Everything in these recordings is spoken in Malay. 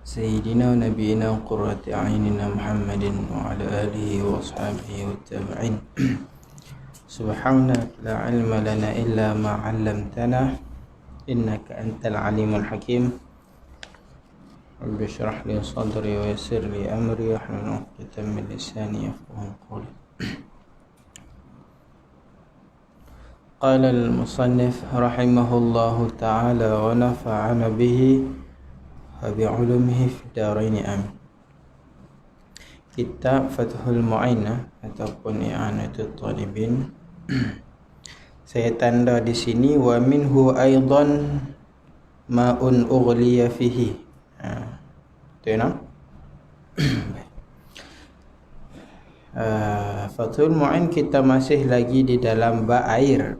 سيدنا ونبينا قرة أعيننا محمد وعلى آله وأصحابه والتابعين. سبحانك لا علم لنا إلا ما علمتنا إنك أنت العليم الحكيم. رب اشرح لي صدري ويسر لي أمري واحلل عقدة من لساني يفقهوا قولي. قال المصنف رحمه الله تعالى ونفعنا به وبعلومه في الدارين آمين. Kitab Fathul Mu'in ataupun I'anatul Talibin. Saya tanda di sini wa minhu aidan ma'un ughliya fihi. Tu ya. Fathul Mu'in kita masih lagi di dalam bab air.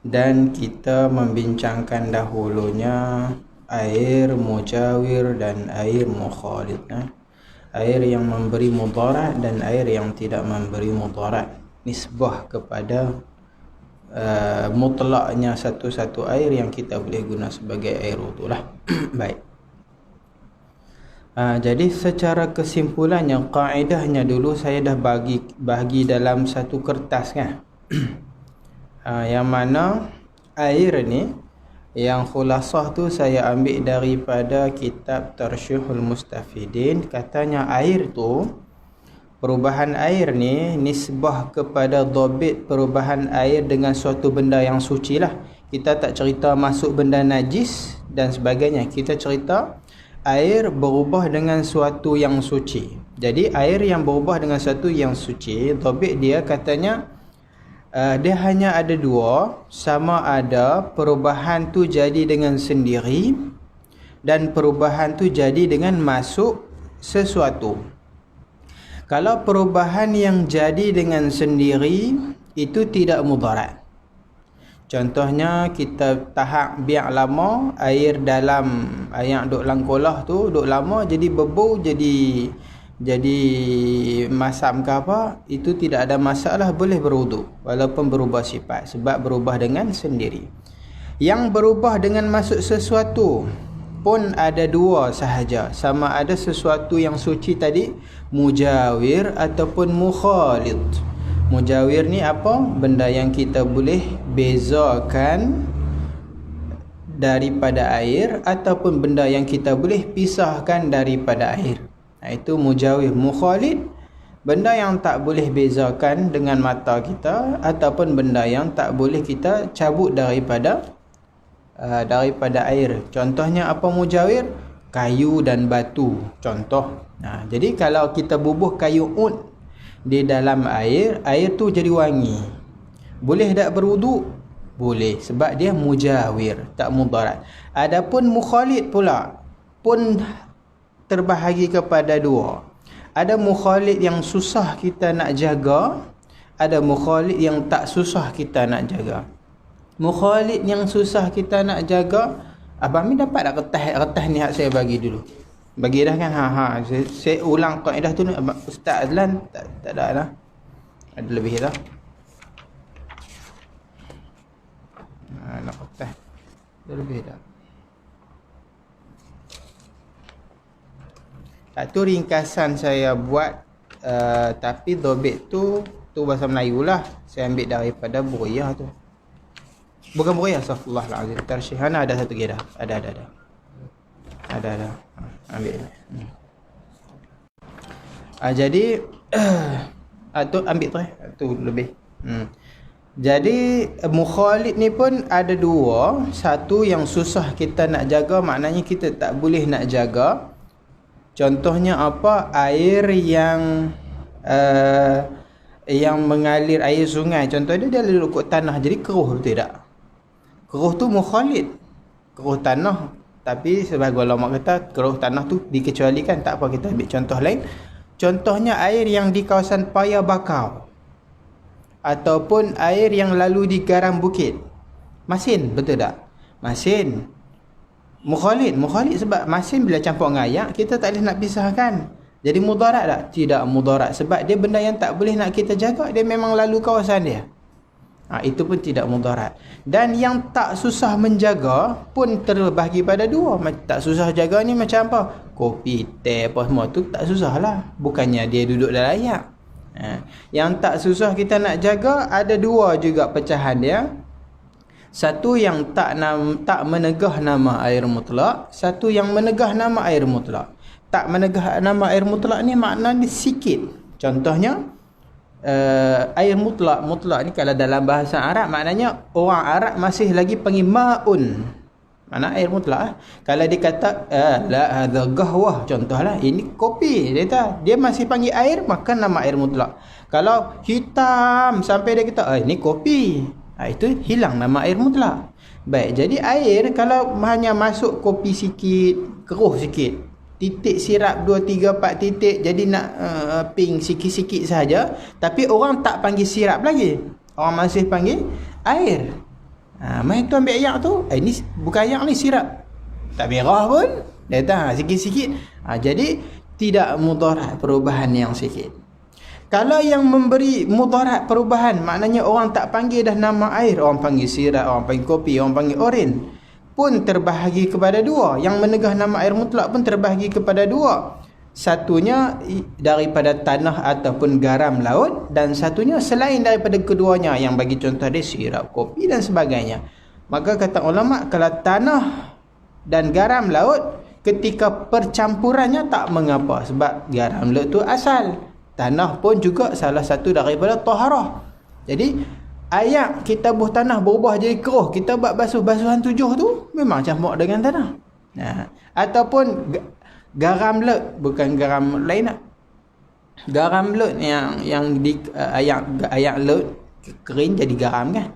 Dan kita membincangkan dahulunya air mujawir dan air mukhalid. Air yang memberi mudarat dan air yang tidak memberi mudarat. Nisbah kepada mutlaknya satu-satu air yang kita boleh guna sebagai air wudu lah. Baik. Jadi secara kesimpulannya, kaedahnya dulu saya dah bagi dalam satu kertas kan. Yang mana air ni, yang khulasah tu saya ambil daripada kitab Tarsyuhul Mustafidin. Katanya air tu, perubahan air ni nisbah kepada dhabit perubahan air dengan suatu benda yang suci lah. Kita tak cerita masuk benda najis dan sebagainya. Kita cerita air berubah dengan suatu yang suci. Jadi air yang berubah dengan suatu yang suci, dhabit dia katanya dia hanya ada dua. Sama ada perubahan tu jadi dengan sendiri dan perubahan tu jadi dengan masuk sesuatu. Kalau perubahan yang jadi dengan sendiri itu tidak mudarat. Contohnya kita tahap biar lama air dalam yang duk dalam kolah tu duk lama jadi berbau, jadi masam ke apa, itu tidak ada masalah, boleh berwudu walaupun berubah sifat sebab berubah dengan sendiri. Yang berubah dengan masuk sesuatu pun ada dua sahaja, sama ada sesuatu yang suci tadi mujawir ataupun mukhalid. Mujawir ni apa? Benda yang kita boleh bezakan daripada air ataupun benda yang kita boleh pisahkan daripada air. Itu mujawir. Mukhalid, benda yang tak boleh bezakan dengan mata kita ataupun benda yang tak boleh kita cabut daripada air. Contohnya apa mujawir? Kayu dan batu. Contoh. Jadi kalau kita bubuh kayu ud di dalam air, air tu jadi wangi. Boleh tak berwudu? Boleh, sebab dia mujawir, tak mudarat. Adapun mukhalid pula pun terbahagi kepada dua. Ada mukhalid yang susah kita nak jaga, ada mukhalid yang tak susah kita nak jaga. Mukhalid yang susah kita nak jaga, Abang ni dapat tak kertas ni hak saya bagi dulu? Bagi dah kan? Saya ulang kaedah tu ni. Ustaz Azlan tak ada lah. Ada lebih dah. Nak kertas. Ada lebih dah. Tu ringkasan saya buat, tapi dhabit tu bahasa Melayu lah. Saya ambil daripada Buriyah tu. Bukan Buriyah, astaghfirullahalazim. Tarsyihana ada satu lagi dah. Ada. Ambil. Jadi tu ambil tu lebih. Jadi mukhalid ni pun ada dua. Satu yang susah kita nak jaga, maknanya kita tak boleh nak jaga. Contohnya apa? Air yang mengalir, air sungai. Contohnya dia lalu kat tanah, jadi keruh, betul tak? Keruh tu mukhalid. Keruh tanah. Tapi sebagai ulama kata keruh tanah tu dikecualikan, tak apa, kita ambil contoh lain. Contohnya air yang di kawasan paya bakau ataupun air yang lalu di garam bukit. Masin, betul tak? Masin. Mukhalid sebab masin bila campur dengan air kita tak boleh nak pisahkan. Jadi mudarat tak? Tidak mudarat, sebab dia benda yang tak boleh nak kita jaga, dia memang lalu kawasan dia. Itu pun tidak mudarat. Dan yang tak susah menjaga pun terbahagi pada dua. Tak susah jaga ni macam apa? Kopi, teh, apa semua tu tak susah lah. Bukannya dia duduk dalam ayak. Yang tak susah kita nak jaga ada dua juga pecahan dia. Satu yang tak menegah nama air mutlak, satu yang menegah nama air mutlak. Tak menegah nama air mutlak ni maknanya sikit. Contohnya air mutlak ni kalau dalam bahasa Arab maknanya orang Arab masih lagi panggil ma'un. Mana air mutlak. Kalau dia kata la hadza qahwah, contohlah ini kopi, dia masih panggil air, maka nama air mutlak. Kalau hitam sampai dia kata ini kopi, itu hilang nama air mutlak. Baik, jadi air kalau hanya masuk kopi sikit, keruh sikit, titik sirap 2, 3, 4 titik, jadi nak pink sikit-sikit saja, tapi orang tak panggil sirap lagi, orang masih panggil air. Mai tu ambil ayak tu, ni bukan ayak ni, sirap. Tak merah pun, dia dah sikit-sikit. Jadi tidak mudarat perubahan yang sikit. Kalau yang memberi mudarat perubahan, maknanya orang tak panggil dah nama air, orang panggil sirap, orang panggil kopi, orang panggil oren, pun terbahagi kepada dua. Yang menegah nama air mutlak pun terbahagi kepada dua. Satunya daripada tanah ataupun garam laut, dan satunya selain daripada keduanya, yang bagi contoh dia sirap, kopi dan sebagainya. Maka kata ulama, kalau tanah dan garam laut ketika percampurannya tak mengapa, sebab garam laut tu asal, tanah pun juga salah satu daripada taharah. Jadi ayak kita buh tanah berubah jadi keruh, kita buat basuhan 7 tu memang campur dengan tanah. Ataupun garam laut, bukan garam lain lah. Garam laut yang di ayak laut kering jadi garam kan.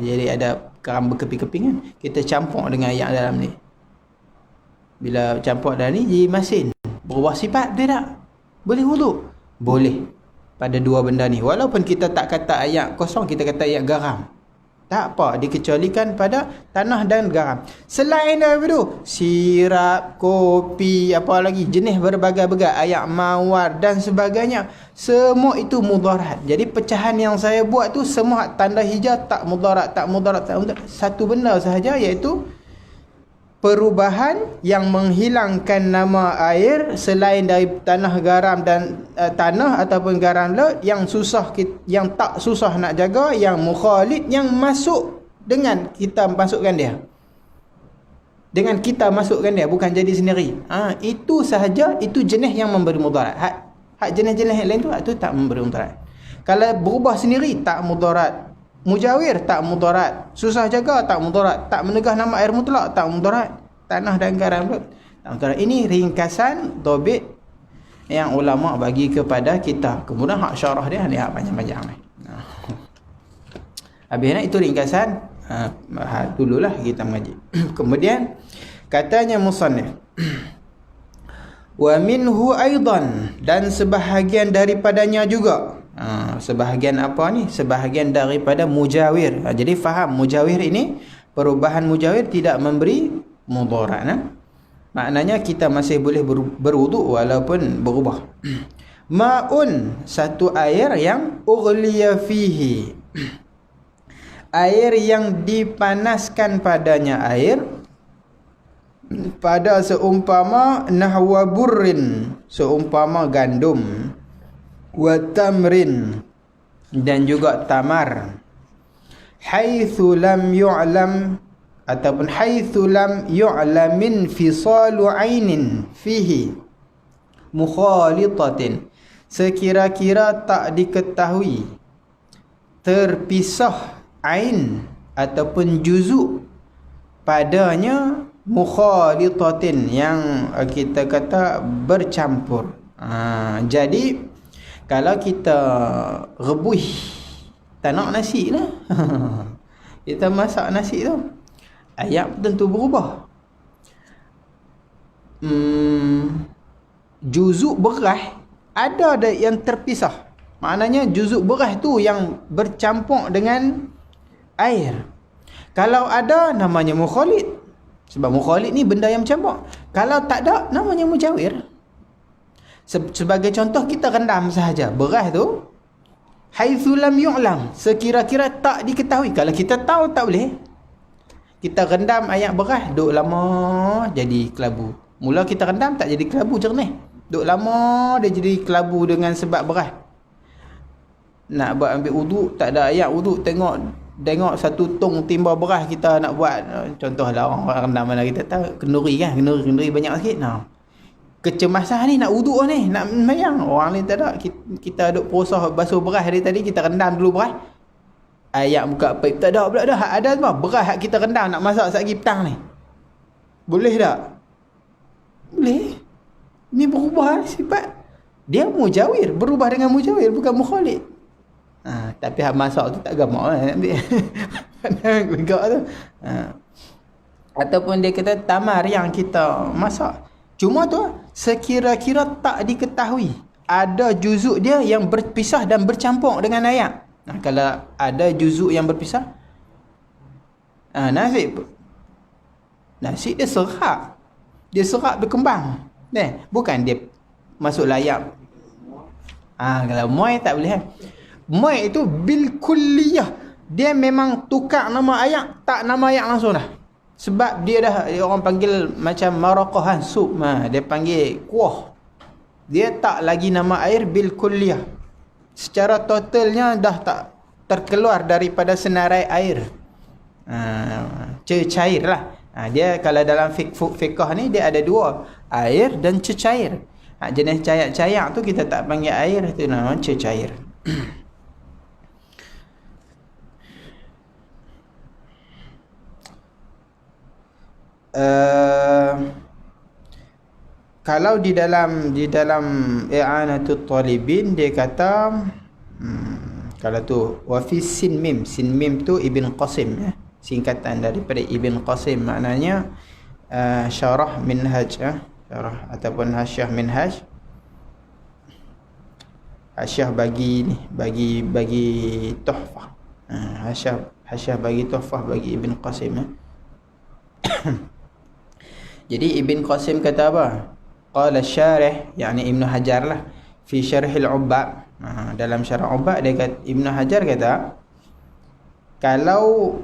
Jadi ada garam berkeping-keping kan. Kita campur dengan ayak dalam ni. Bila campur dalam ni jadi masin, berubah sifat dia tak? Boleh wuduk? Boleh. Pada dua benda ni, walaupun kita tak kata ayak kosong, kita kata ayak garam, tak apa, dikecualikan pada tanah dan garam. Selain daripada itu, sirap, kopi, apa lagi, jenis berbagai-bagai, ayak mawar dan sebagainya, semua itu mudarat. Jadi pecahan yang saya buat tu semua tanda hijau, tak mudarat. Satu benda sahaja, iaitu perubahan yang menghilangkan nama air selain dari tanah, garam dan tanah ataupun garam laut, yang yang tak susah nak jaga, yang mukhalid, yang masuk dengan kita masukkan dia. Dengan kita masukkan dia, bukan jadi sendiri. Itu sahaja, itu jenis yang memberi mudarat. Hak jenis-jenis lain tu tak memberi mudarat. Kalau berubah sendiri tak mudarat. Mujawir tak mudarat, susah jaga tak mudarat, tak menegah nama air mutlak tak mudarat, tanah dan garam tak mudarat. Ini ringkasan tobit yang ulama bagi kepada kita. Kemudian hak syarah dia hak panjang-panjang ni. Habisnya itu ringkasan. Dululah kita mengaji. Kemudian katanya musannif, wa minhu aidan, dan sebahagian daripadanya juga. Sebahagian apa ni? Sebahagian daripada mujawir. Jadi faham mujawir ini, perubahan mujawir tidak memberi mudarat. Maknanya kita masih boleh berwuduk walaupun berubah. Ma'un, satu air yang ughliya fihi, air yang dipanaskan padanya air, pada seumpama nahwa burrin, seumpama gandum, wa tamrin, dan juga tamar, haitsu lam yu'lam, ataupun haitsu lam yu'lamin fisalu ainin fihi mukhalitatin, sekira-kira tak diketahui terpisah ain ataupun juzuk padanya, mukhalitatin, yang kita kata bercampur. Jadi kalau kita rebus, tak nak nasi lah. Kita masak nasi tu, ayak tentu berubah. Juzuk beras ada yang terpisah. Maknanya juzuk beras tu yang bercampur dengan air. Kalau ada, namanya mukhalid. Sebab mukhalid ni benda yang bercampur. Kalau tak ada, namanya mujawir. Sebagai contoh, kita rendam sahaja beras tu, haitsu lam yu'lam, sekira-kira tak diketahui. Kalau kita tahu tak boleh. Kita rendam ayat beras, duk lama jadi kelabu. Mula kita rendam tak jadi kelabu jernih. Duk lama dia jadi kelabu dengan sebab beras. Nak buat ambil wuduk, tak ada ayat wuduk, tengok satu tong timba beras kita nak buat. Contohlah orang rendam mana kita tahu, kenduri kan, kenduri banyak sikit. Nah, kecemasan ni nak wuduk ni, nak sembahyang. Orang ni tak ada. Kita duk proses basuh beras hari tadi, kita rendam dulu beras. Ayat buka pipe tak ada pula dah. Ada apa? Beras hak kita rendam nak masak satgi petang ni. Boleh tak? Boleh. Ni berubah sifat. Dia mujawir, berubah dengan mujawir, bukan mukhalid. Tapi hak masak tu tak gamak ambil. Gagak tu. Ataupun dia kata tamar yang kita masak. Cuma tu sekira-kira tak diketahui ada juzuk dia yang berpisah dan bercampur dengan ayat. Kalau ada juzuk yang berpisah, nasi dia serak. Dia serak berkembang. Bukan dia masuk layak. Kalau muai tak boleh. Muai itu bil kulliyah. Dia memang tukar nama ayat, tak nama ayat langsung dah. Sebab dia dah, orang panggil macam maraqah sup. Dia panggil kuah. Dia tak lagi nama air bil kulliyah. Secara totalnya dah tak terkeluar daripada senarai air. Cecair lah. Dia kalau dalam fiqh ni dia ada dua, air dan cecair. Jenis cayak-cayak tu kita tak panggil air, tu nama cecair. Kalau di dalam i'anatul talibin dia kata kalau tu wa fi sin mim tu Ibn Qasim ya, singkatan daripada Ibn Qasim, maknanya syarah minhaj syarah ataupun hasyiah minhaj, hasyiah bagi tuhfah, hasyiah bagi tuhfah bagi Ibn Qasim ya. Jadi Ibn Qasim kata apa? Qala syarih, yakni Ibn Hajar lah, fi syarhil Ubbad. Dalam syarah Ubbad dia kata, Ibn Hajar kata kalau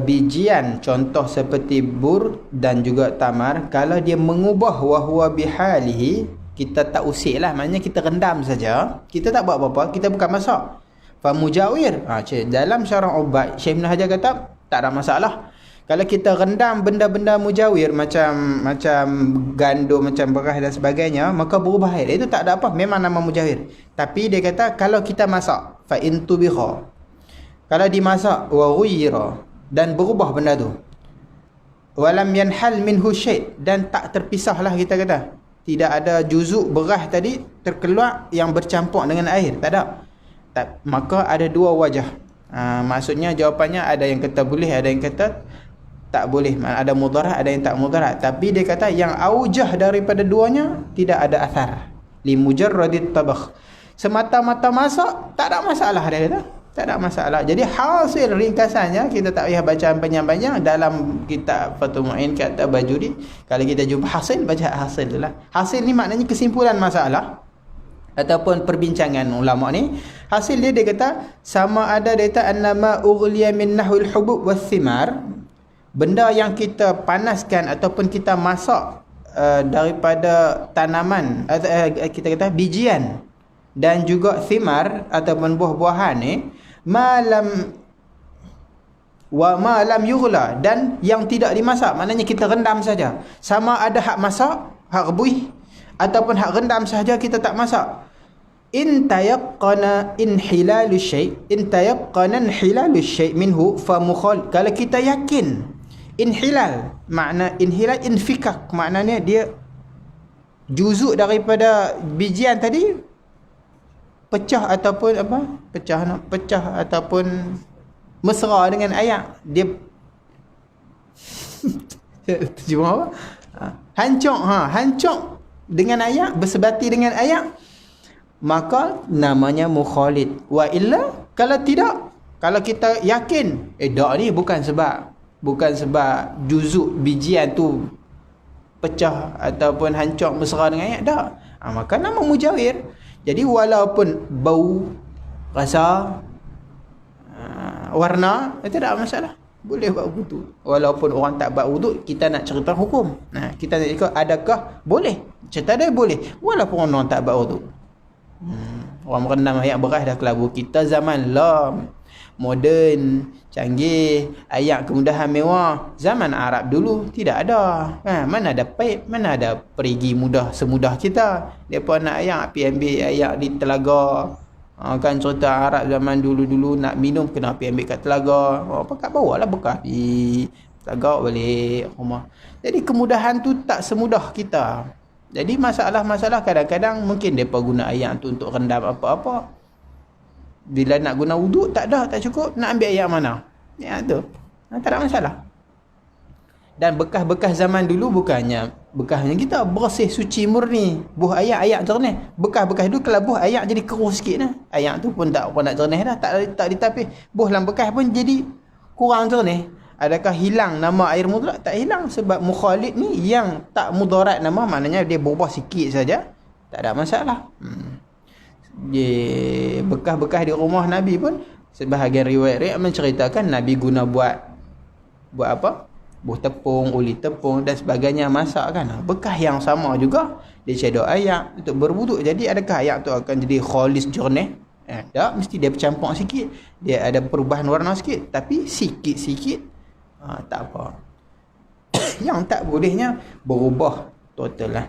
bijian contoh seperti bur dan juga tamar, kalau dia mengubah wahwa bihalihi, kita tak usik lah, maknanya kita rendam saja, kita tak buat apa-apa, kita bukan masak. Fa mujawir, dalam syarah Ubbad Syekh Ibn Hajar kata tak ada masalah. Kalau kita rendam benda-benda mujawir macam gandum, macam beras dan sebagainya, maka berubah air. Itu tak ada apa, memang nama mujawir. Tapi dia kata kalau kita masak, fa in tubiha, kalau dimasak wa ghuyira, dan berubah benda tu, walam yanhal minhu syai', dan tak terpisahlah, kita kata tidak ada juzuk beras tadi terkeluar yang bercampur dengan air, tak ada. Maka ada dua wajah. Maksudnya jawapannya ada yang kata boleh, ada yang kata tak boleh, ada mudarat, ada yang tak mudarat. Tapi dia kata yang aujah daripada duanya tidak ada athar, li mujarradit tabakh, semata-mata masak tak ada masalah, dia kata tak ada masalah. Jadi hasil ringkasannya, kita tak payah baca panjang-panjang dalam kitab Fathul Mu'in kata Bajuri. Kalau kita jumpa hasil, baca hasil tu lah. Hasil ni maknanya kesimpulan masalah ataupun perbincangan ulama ni. Hasil dia kata sama ada dia kata annama ughliya min nahwil hubub was thimar, benda yang kita panaskan ataupun kita masak daripada tanaman, kita kata bijian dan juga thimar ataupun buah-buahan ni, malam yughla, dan yang tidak dimasak, maknanya kita rendam saja. Sama ada hak masak, hak rebuih, ataupun hak rendam saja, kita tak masak. In tayaqqana inhilalu syai', in tayaqqana inhilalu syai' minhu fa mukhal. Kalau kita yakin inhilal, makna inhilal infikak, maknanya dia juzuk daripada bijian tadi pecah ataupun apa? Pecah ataupun mesra dengan ayat. Dia terjemah apa? Hancur dengan ayat, bersebati dengan ayat, maka namanya mukhalid. Wa illa, kalau tidak, kalau kita yakin dak ni bukan sebab juzuk bijian tu pecah ataupun hancur mesra dengan ayat, dak, maka nama mujawir. Jadi walaupun bau rasa, warna, itu tak masalah. Boleh buat wudu. Walaupun orang tak buat wudu, kita nak cerita hukum. Kita nak cakap adakah boleh? Cerita dia boleh. Walaupun orang tak buat wudu. Orang merendam air beras dah kelabu. Kita zaman moden, canggih, air kemudahan mewah. Zaman Arab dulu tidak ada. Mana ada paip, mana ada perigi mudah semudah kita. Depa nak air pergi ambil air di telaga. Kan cerita Arab zaman dulu-dulu nak minum kena pergi ambil kat telaga. Kat bawah lah bekas di telaga balik rumah. Jadi kemudahan tu tak semudah kita. Jadi masalah-masalah kadang-kadang mungkin mereka guna air tu untuk rendam apa-apa. Bila nak guna wuduk tak cukup, nak ambil air mana? Ya tu. Tak ada masalah. Dan bekas-bekas zaman dulu bukannya kita bersih suci murni. Buh air jernih. Bekas-bekas dulu kalau buh air jadi keruh sikit dah. Air tu pun tak apa nak jernih dah, tak ditapis. Buh dalam bekas pun jadi kurang jernih. Adakah hilang nama air mutlak? Tak hilang, sebab mukhalid ni yang tak mudarat nama, maknanya dia berubah sikit saja. Tak ada masalah. Bekas-bekas di rumah Nabi pun sebahagian riwayat menceritakan Nabi guna buat apa? Buah tepung, uli tepung dan sebagainya masak kan. Bekas yang sama juga dia cedok air untuk berwuduk. Jadi adakah air tu akan jadi khalis jernih? Tak, mesti dia bercampur sikit. Dia ada perubahan warna sikit, tapi sikit-sikit tak apa. Yang tak bolehnya berubah total lah.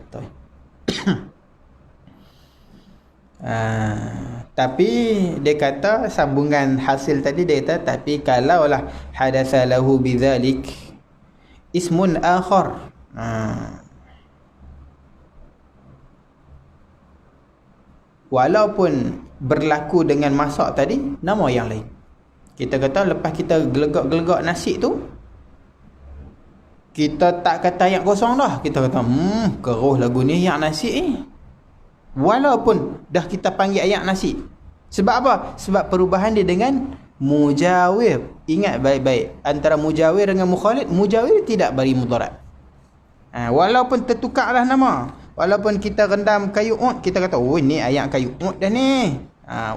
Tapi dia kata sambungan hasil tadi, dia kata tapi kalaulah hadatsa lahu bidzalik ismun akhar, walaupun berlaku dengan masak tadi, nama yang lain. Kita kata lepas kita gelegak-gelegak nasi tu, kita tak kata ayak kosong dah. Kita kata keruh lagu ni ayak nasi walaupun dah kita panggil ayak nasi. Sebab apa? Sebab perubahan dia dengan mujawir. Ingat baik-baik, antara mujawir dengan mukhalid, mujawir tidak beri mudarat. Walaupun tertukarlah nama, walaupun kita rendam kayu ut, kita kata oh ni ayak kayu ut dah ni.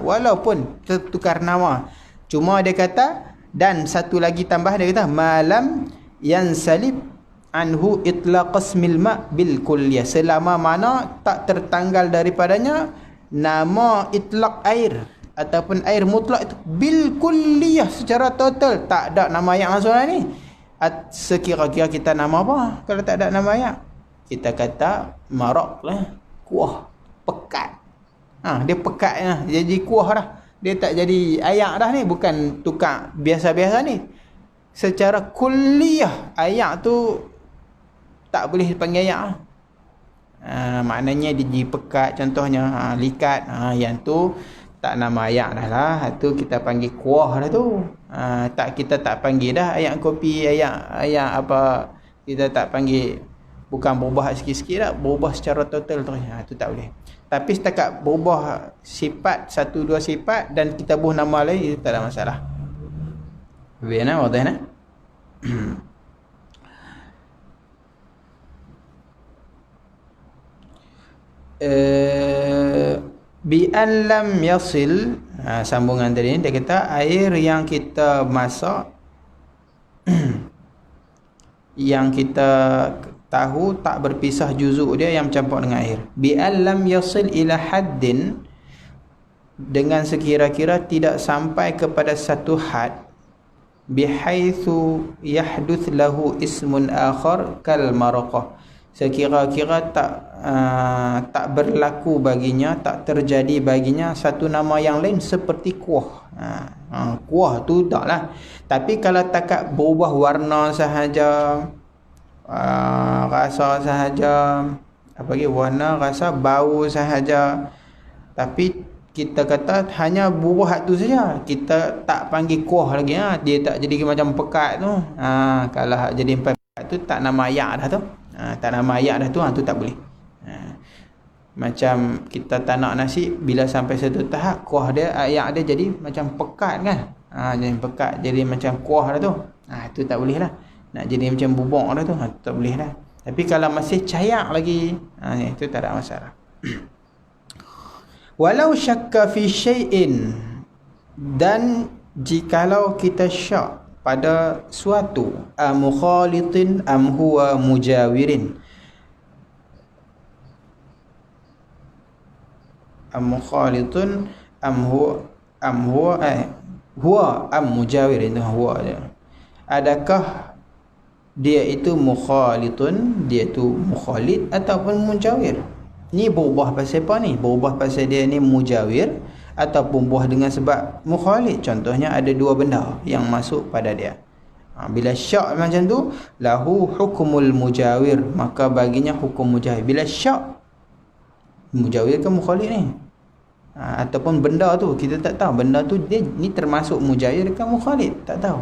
Walaupun tertukar nama, cuma dia kata, dan satu lagi tambah, dia kata malam yansalib anhu itlaq ismil ma bil kulliyah, selama mana tak tertanggal daripadanya nama itlaq air ataupun air mutlak itu bil kulliyah, secara total tak ada nama air langsung ni. Sekira-kira kita nama apa kalau tak ada nama air? Kita kata marak lah, kuah, pekat. Dia pekat lah, jadi kuah dah. Dia tak jadi air dah ni, bukan tukar biasa-biasa ni. Secara kulliyah air tu tak boleh dipanggil air. Maknanya dia pekat, contohnya likat, yang tu tak nama air dah lah. Tu kita panggil kuah dah tu. Kita tak panggil dah air kopi, air apa, kita tak panggil, bukan berubah sikit-sikit dah, berubah secara total tu. Tu tak boleh. Tapi setakat berubah sifat, satu dua sifat, dan kita buh nama lain, itu tak ada masalah. Benar wadah nah? Bi an lam yasil, sambungan tadi dia kata air yang kita masak yang kita tahu tak berpisah juzuk dia yang bercampur dengan air. Bi an lam yasil ila haddin, dengan sekira-kira tidak sampai kepada satu had, bihaitsu yahduth lahu ismun akhar kal maraqah, sekira-kira tak berlaku baginya, tak terjadi baginya satu nama yang lain seperti kuah. Kuah tu taklah. Tapi kalau takat berubah warna sahaja, rasa sahaja, apa lagi, warna, rasa, bau sahaja, tapi kita kata hanya berubah tu saja, kita tak panggil kuah lagi, dia tak jadi macam pekat tu. Kalau jadi pekat tu tak nama ayak dah tu. Tak nama ayak dah tu, tu tak boleh. Macam kita tak nak nasi, bila sampai satu tahap kuah dia, ayak dia jadi macam pekat kan. Jadi pekat, jadi macam kuah dah tu. Tu tak boleh lah. Nak jadi macam bubuk dah tu, tak boleh lah. Tapi kalau masih cayak lagi, itu tak ada masalah. Walau syakka fi syai'in, Dan jikalau kita syak pada suatu mukhalitin am huwa mujawirin, mukhalitun huwa am mujawir, itu huwa dia. Adakah dia itu mukhalitun, dia itu mukhalit ataupun mujawir? Ni berubah pasal apa ni? Berubah pasal dia ni mujawir ataupun berubah dengan sebab mukhalit. Contohnya ada dua benda yang masuk pada dia. Bila syak macam tu, lahu hukumul mujawir, maka baginya hukum mujawir. Bila syak, mujawir ke mukhalit ni? Ataupun benda tu kita tak tahu, benda tu dia ni termasuk mujawir ke mukhalit, tak tahu.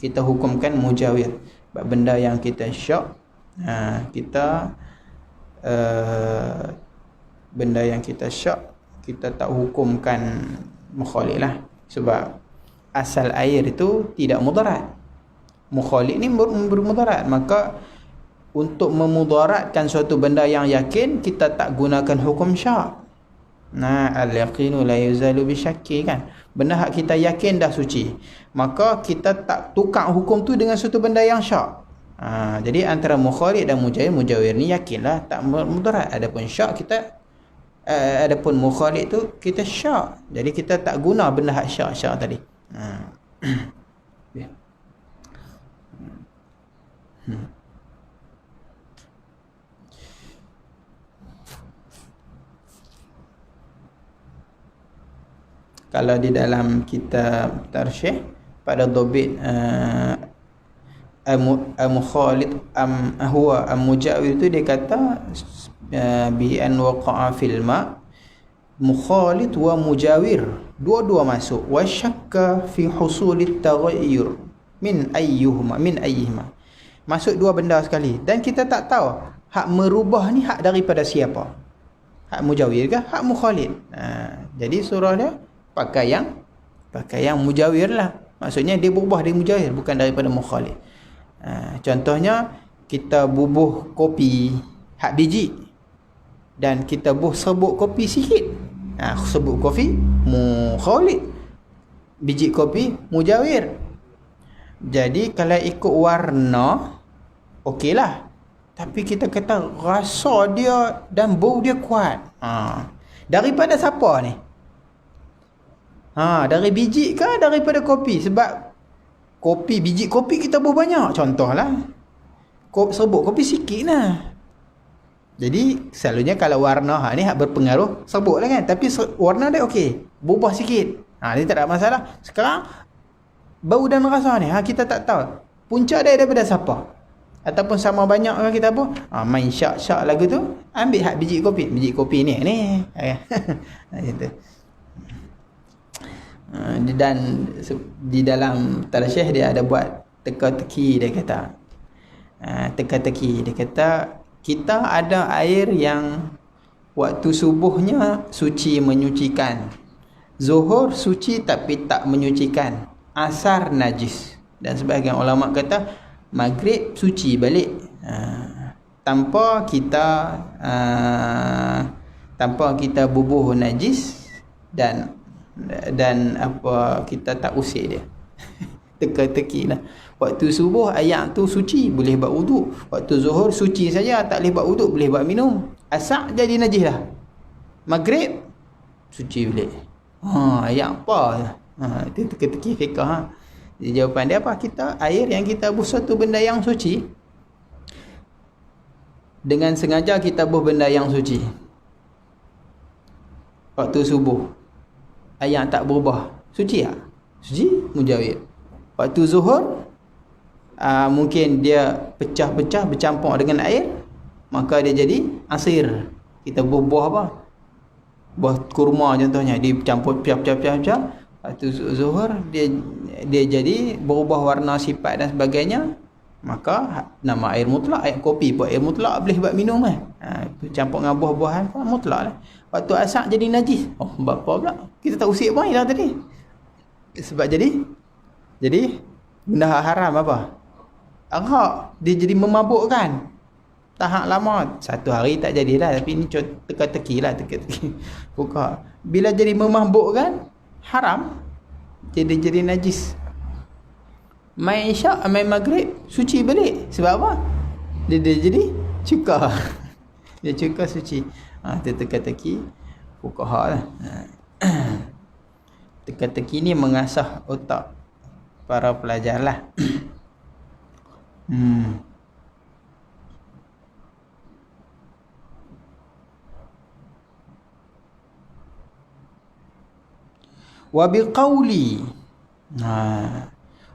Kita hukumkan mujawir. Sebab benda yang kita syak, kita benda yang kita syak, kita tak hukumkan mukhalit lah. Sebab asal air itu tidak mudarat. Mukhalit ni bermudarat. Maka untuk memudaratkan suatu benda yang yakin, kita tak gunakan hukum syak. Al-yaqinu la yuzalu bisyakki, kan? Benda hak kita yakin dah suci, maka kita tak tukar hukum tu dengan suatu benda yang syak. Jadi antara mukhalit dan mujawir ni yakinlah tak mudarat. Adapun syak kita adapun mukhalit tu kita syak. Jadi kita tak guna benda hak syak tadi. Kalau di dalam kitab tarsyih pada dhabit mukhalit am huwa am mujawir tu, dia kata bi an waqa'a fil ma mukhalit wa mujawir, dua-dua masuk. Wa syakka fi husulit taghayyur min ayyihima, masuk dua benda sekali. Dan kita tak tahu hak merubah ni hak daripada siapa, hak mujawir ke hak mukhalit. Jadi surah dia pakai yang mujawir lah. Maksudnya dia berubah dari mujawir, bukan daripada mukhalit. Contohnya kita bubuh kopi hak biji dan kita bubuh serbuk kopi sikit. Serbuk kopi mukhalit, biji kopi mujawir. Jadi kalau ikut warna okeylah, tapi kita kata rasa dia dan bau dia kuat. Daripada siapa ni? Dari biji ke daripada kopi? Sebab kopi, biji kopi kita buat banyak. Contohlah, serbuk kopi sikit lah. Jadi selalunya kalau warna ni berpengaruh, serbuk lah kan. Tapi warna dia okey, berubah sikit, dia tak ada masalah. Sekarang bau dan rasa ni kita tak tahu punca dia daripada siapa, ataupun sama banyak kan kita apa, main syak-syak lagu tu, ambil hak biji kopi ni gitu. Dan di dalam tarsyih dia ada buat teka-teki. Dia kata teka-teki, dia kata kita ada air yang waktu subuhnya suci menyucikan, zuhur suci tapi tak menyucikan, asar najis, dan sebahagian ulama kata maghrib suci balik, tanpa kita bubuh najis dan apa, kita tak usik dia. Teka-teki lah. Waktu subuh ayat tu suci, boleh buat wuduk. Waktu zuhur suci saja, tak boleh buat wuduk, boleh buat minum. Asar jadi najis dah. Maghrib suci balik. Ayat apa? Itu teka-teki fiqah. Jadi jawapan dia apa? Kita air yang kita buh satu benda yang suci, dengan sengaja kita buh benda yang suci waktu subuh, ayat tak berubah, suci tak? Suci, mujawir. Waktu zuhur mungkin dia pecah-pecah bercampur dengan air, maka dia jadi asir. Kita buah apa? Buah kurma contohnya, dicampur pecah-pecah. Waktu zuhur dia jadi berubah warna, sifat dan sebagainya, maka nama air mutlak, air kopi pun air mutlak, boleh buat minum kan. Campur dengan buah-buahan pun mutlak lah. Waktu asar jadi najis. Apa pula? Kita tak usik pun dah tadi. Sebab jadi benda haram apa? Arak, dia jadi memabukkan. Tahap lama, satu hari tak jadilah, tapi ni teka-teki lah, teka-teki. Buka. Bila jadi memabukkan, haram. jadi najis. Main isyak, main maghrib, suci balik. Sebab apa? Dia jadi cuka. Dia cuka suci. Itu teka-teki fuqaha lah. Teka-teki ni mengasah otak para pelajar lah. Wa biqauli.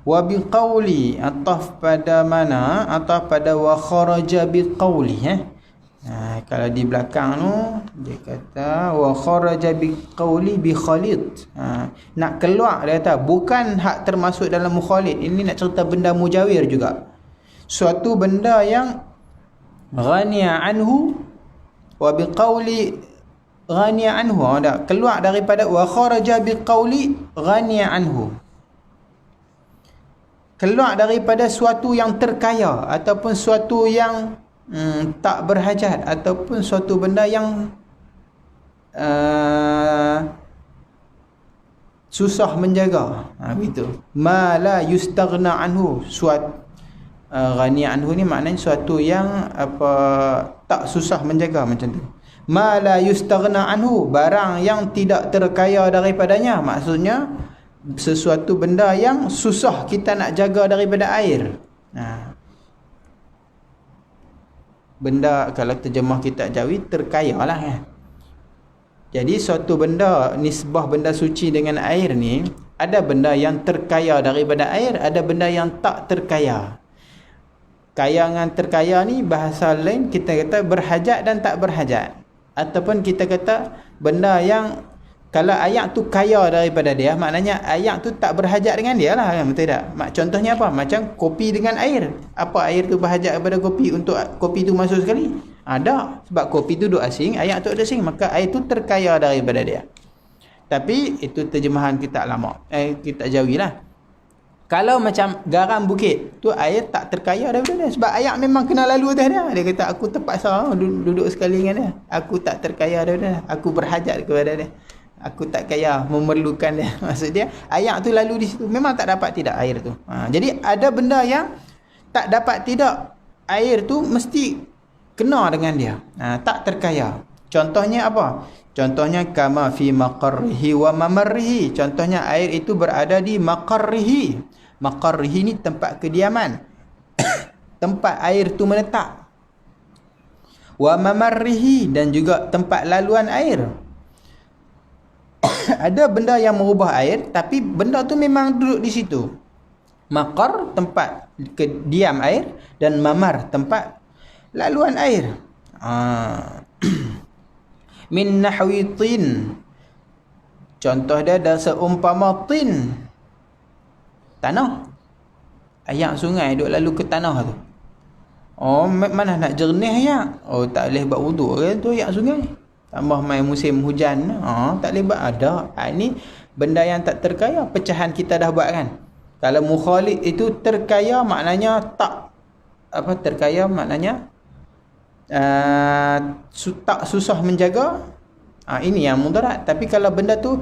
Wa biqauli ataf pada mana? Ataf pada wa kharaja biqauli. Kalau di belakang tu dia kata wa kharaja biqauli bi khalid. Nak keluar dia kata bukan hak termasuk dalam mukhalid. Ini nak cerita benda mujawir juga. Suatu benda yang ghaniya anhu wa biqauli ghaniya anhu. Ada keluar daripada wa kharaja biqauli ghaniya anhu. Keluar daripada suatu yang terkaya ataupun suatu yang tak berhajat ataupun suatu benda yang susah menjaga. Begitu. Ma la yustaghna anhu. Ghani anhu ni maknanya suatu yang tak susah menjaga macam tu. Ma la yustaghna anhu, barang yang tidak terkaya daripadanya. Maksudnya sesuatu benda yang susah kita nak jaga daripada air. Benda kalau terjemah kitab Jawi terkaya lah kan. Jadi suatu benda, nisbah benda suci dengan air ni, ada benda yang terkaya daripada air, ada benda yang tak terkaya. Kaya dengan terkaya ni bahasa lain kita kata berhajat dan tak berhajat. Ataupun kita kata benda yang kalau ayak tu kaya daripada dia, maknanya ayak tu tak berhajat dengan dia lah kan, betul tak? Contohnya apa? Macam kopi dengan air. Apa air tu berhajat kepada kopi untuk kopi tu masuk sekali? Ada. Sebab kopi tu duk asing, ayak tu duk asing, maka air tu terkaya daripada dia. Tapi itu terjemahan kitab lama. Kitab Jawi lah. Kalau macam garam bukit, tu air tak terkaya daripada dia. Sebab ayak memang kena lalu atas dia. Dia kata aku terpaksa duduk sekali dengan dia. Aku tak terkaya daripada dia. Aku berhajat kepada dia. Aku tak kaya memerlukan dia. Maksud dia ayak tu lalu di situ. Memang tak dapat tidak air tu. Jadi ada benda yang tak dapat tidak air tu mesti kena dengan dia. Tak terkaya. Contohnya apa? Contohnya kama fi maqarrihi wa mamarrihi. Contohnya air itu berada di maqarrihi. Maqarrihi ni tempat kediaman. Tempat air tu menetap. Wa mamarrihi, dan juga tempat laluan air. Ada benda yang merubah air, tapi benda tu memang duduk di situ. Maqar, tempat kediam air, dan mamar, tempat laluan air. Min nahwi tin. Contoh dia dah seumpama tin. Tanah. Ayak sungai duk lalu ke tanah tu. Mana nak jernih ayak? Tak boleh buat wuduk ke tu ayak sungai. Tambah main musim hujan, tak boleh buat. Ada. Ini benda yang tak terkaya. Pecahan kita dah buat kan. Kalau mukhalid itu terkaya, maknanya tak terkaya maknanya tak susah menjaga. Ini yang mudarat. Tapi kalau benda tu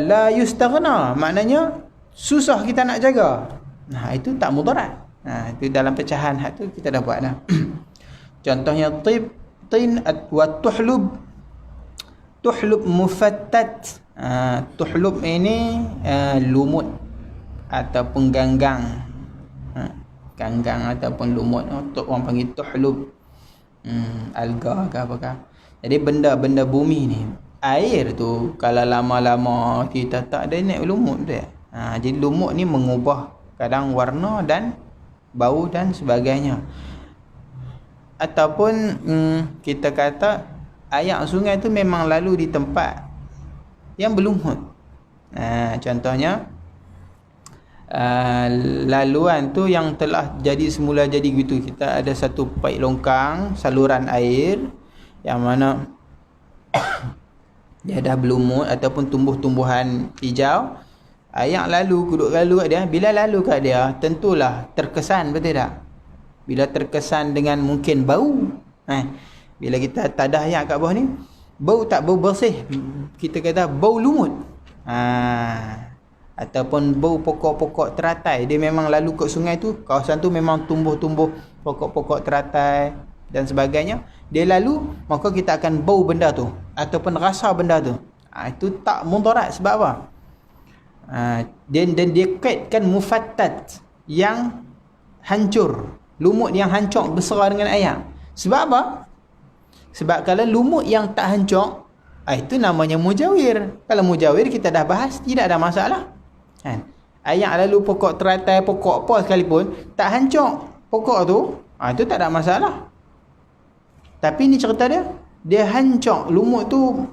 la yustaghna, maknanya susah kita nak jaga. Itu tak mudarat. Itu dalam pecahan hak tu kita dah buat dah. Contohnya tin wa tuhlub. Tuhlub mufattat. Tuhlub ini lumut ataupun ganggang. Ganggang ataupun lumut. Orang panggil tuhlub. Alga ke apakah. Jadi benda-benda bumi ni, air tu kalau lama-lama kita tak ada naik lumut dia. Jadi lumut ni mengubah kadang warna dan bau dan sebagainya. Ataupun kita kata ayak sungai tu memang lalu di tempat yang berlumut. Contohnya laluan tu yang telah jadi semula jadi gitu. Kita ada satu paip longkang saluran air yang mana dia dah berlumut ataupun tumbuh-tumbuhan hijau. Ayak duduk lalu kat dia. Bila lalu kat dia, tentulah terkesan, betul tak? Bila terkesan dengan mungkin bau. Bila kita tadah ayak kat bawah ni, bau tak bau bersih. Kita kata bau lumut. ataupun bau pokok-pokok teratai, dia memang lalu ke sungai tu, kawasan tu memang tumbuh-tumbuh pokok-pokok teratai dan sebagainya, dia lalu, maka kita akan bau benda tu ataupun rasa benda tu. Itu tak mudarat. Sebab apa? Dan dia kaitkan mufattat yang hancur, lumut yang hancur bersara dengan air. Sebab apa? Sebab kalau lumut yang tak hancur, itu namanya mujawir. Kalau mujawir kita dah bahas, tidak ada masalah kan. Air lalu pokok teratai, pokok apa sekalipun tak hancur pokok tu, itu tak ada masalah. Tapi ni cerita dia hancur, lumut tu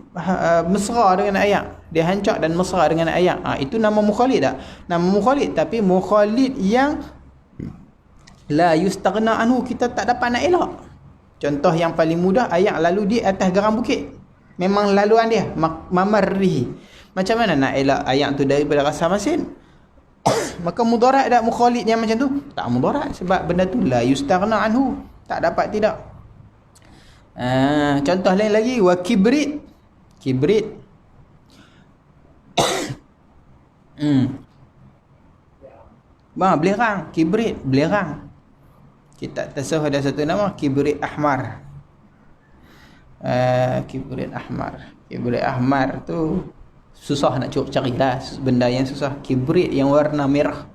mesra dengan air, dia hancur dan mesra dengan air. Itu nama mukhalid tak? Nama mukhalid, tapi mukhalid yang la yustaghna anhu, kita tak dapat nak elak. Contoh yang paling mudah, air lalu di atas geram bukit, memang laluan dia mamarrihi. Macam mana nak elak air tu daripada rasa masin? Maka mudarat tak mukhalid yang macam tu? Tak mudarat, sebab benda tu la yustaghna anhu, tak dapat tidak. Contoh lain lagi, wa kibrit. Belerang, kibrit, belerang. Kita tasawuf ada satu nama, kibrit ahmar. Kibrit ahmar tu susah nak cari lah, benda yang susah. Kibrit yang warna merah.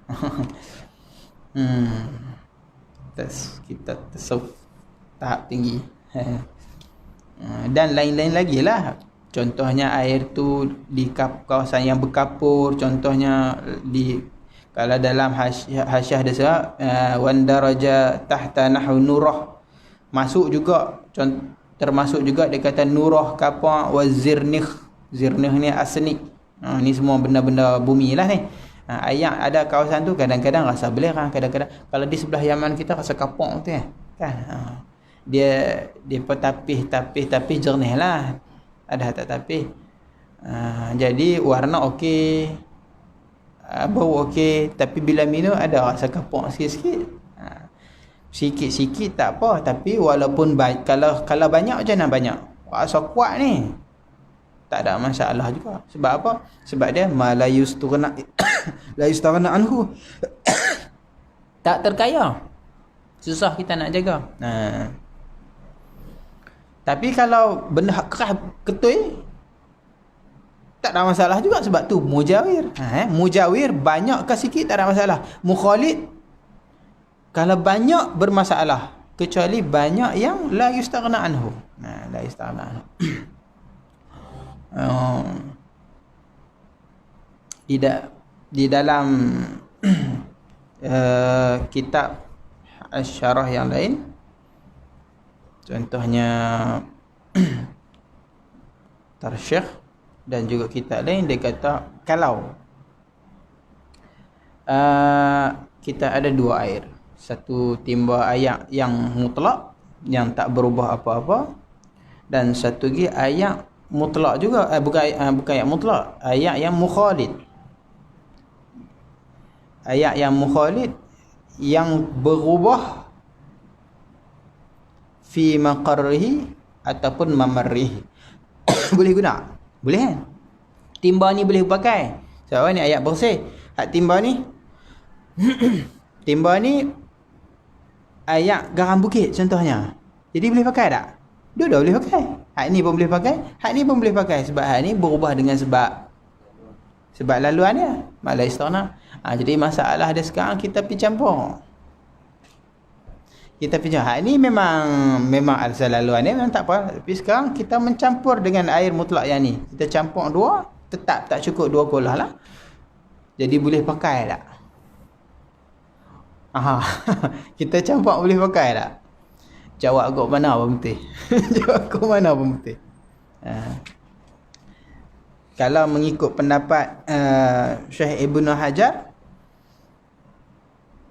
Kita tasawuf tahap tinggi. Dan lain-lain lagi lah. Contohnya air tu di kawasan yang berkapur. Contohnya kalau dalam hasyiah dia sebut wandaraja tahta nahu nurah, masuk juga, termasuk juga dia kata nurah kapur wa zirnih. Zirnih ni asnik. Ni semua benda-benda bumi lah ni. Air ada kawasan tu kadang-kadang rasa belerang, kadang-kadang kalau di sebelah Yaman kita rasa kapur tu kan. Dia tapih jernih lah, ada tak tapih. Jadi warna okey, bau okey, tapi bila minum ada rasa kapur sikit-sikit. Sikit-sikit tak apa, tapi walaupun kalau banyak macam mana banyak, rasa kuat ni tak ada masalah juga. Sebab apa? Sebab dia la yustaghna anhu. Tak terkaya, susah kita nak jaga. Tapi kalau benda keras ketui, tak ada masalah juga, sebab tu mujawir. Mujawir banyak ke sikit tak ada masalah. Mukhalid kalau banyak bermasalah, kecuali banyak yang la yustaghna anhu. La yustaghna anhu. Di dalam kitab syarah yang lain, contohnya Tarsyikh dan juga kitab lain, dia kata kalau kita ada dua air, satu timba air yang mutlak yang tak berubah apa-apa, dan satu lagi air mutlak juga, bukan air mutlak, air yang mukhalid. Air yang mukhalid yang berubah fi maqarrihi ataupun mamarrihi. Boleh guna? Boleh kan? Timba ni boleh pakai. Sebab ni ayat bersih. Hak timba ni timba ni ayat garam bukit contohnya. Jadi boleh pakai tak? Dua-dua boleh pakai. Hak ni pun boleh pakai, hak ni pun boleh pakai, sebab hak ni berubah dengan sebab laluan dia. Mala istana. Jadi masalah dia sekarang kita pergi campur. Kita pinjam. Hak ni memang asal laluan ni memang tak apa. Tapi sekarang kita mencampur dengan air mutlak yang ni. Kita campur dua, tetap tak cukup dua kolah lah. Jadi boleh pakai tak? Kita campur boleh pakai tak? Jawab kau mana pun betul. Jawab kau mana pun betul. Kalau mengikut pendapat Syekh Ibnu Hajar,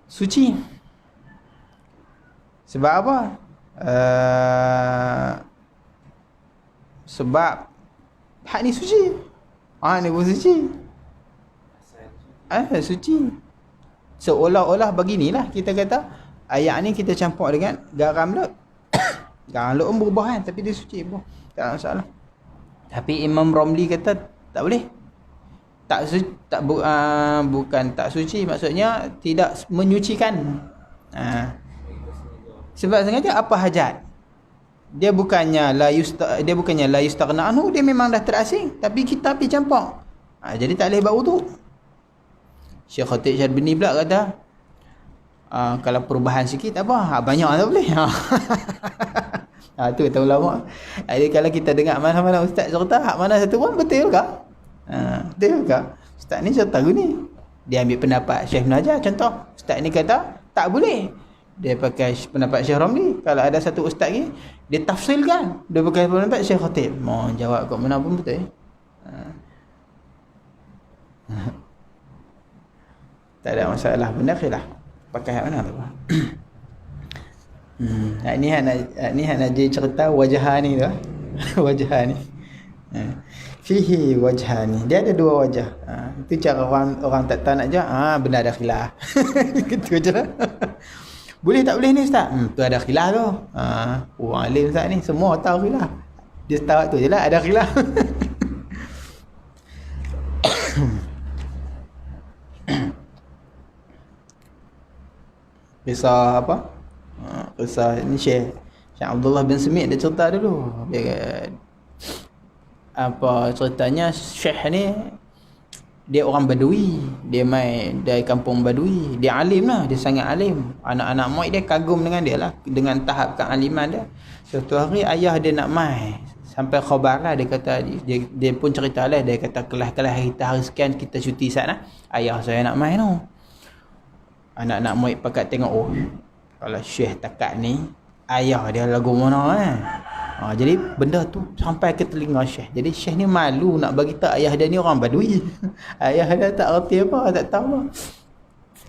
suci. Sebab apa? Sebab hak ni suci. Ni pun suci. Suci. Seolah-olah beginilah kita kata ayat ni kita campur dengan garam laut. Garam laut pun berubah kan, tapi dia suci pun. Tak ada masalah. Tapi Imam Romli kata tak boleh. bukan tak suci, maksudnya tidak menyucikan. Sebab sengaja apa hajat? Dia bukannya la yustaghna anhu, dia memang dah terasing, tapi kita pergi campur. Jadi tak boleh buat wuduk. Syekh Khatib Syarbini pula kata, kalau perubahan sikit tak apa, banyak tak boleh. Tu kata ulama. Jadi kalau kita dengar mana-mana ustaz cerita, hak mana satu pun betul ke? Betul ke? Ustaz ni cerita gini. Dia ambil pendapat Syekh Najar contoh. Ustaz ni kata tak boleh. Dia pakai pendapat Syekh Ramli. Kalau ada satu ustaz ni, dia tafsilkan. Dia pakai pendapat Syekh Khatib. Mau jawab kat mana pun betul. Tak ada masalah, benda khilaf. Pakai hak mana tu? Ni hak nak jadi cerita wajhani tu. Wajhani. Fihi wajhani. Dia ada dua wajah. Itu cara orang tak tahu nak jawab. Benar ada khilaf. Gitu je. Boleh tak boleh ni ustaz? Tu ada khilaf tu. Orang alim ustaz ni semua tahu khilaf. Dia tahu tu je lah ada khilaf. Kisah apa? Kisah ni Syekh Abdullah bin Semit dia cerita dulu. Dia apa ceritanya, Syekh ni dia orang Badui, dia mai dari kampung Badui, dia alim lah, dia sangat alim. Anak-anak murid dia kagum dengan dia lah, dengan tahap kealiman dia. Suatu hari ayah dia nak mai, sampai khabar lah, dia kata dia pun cerita lah, dia kata kelas-kelas hari sekian kita cuti sana, ayah saya nak mai tu. Anak-anak murid pakat tengok, oh kalau Syekh takat ni ayah dia lagu mana jadi benda tu sampai ke telinga Syekh. Jadi Syekh ni malu nak bagi tahu ayah dia ni orang Badui. Ayah dia tak reti apa, tak tahu apa.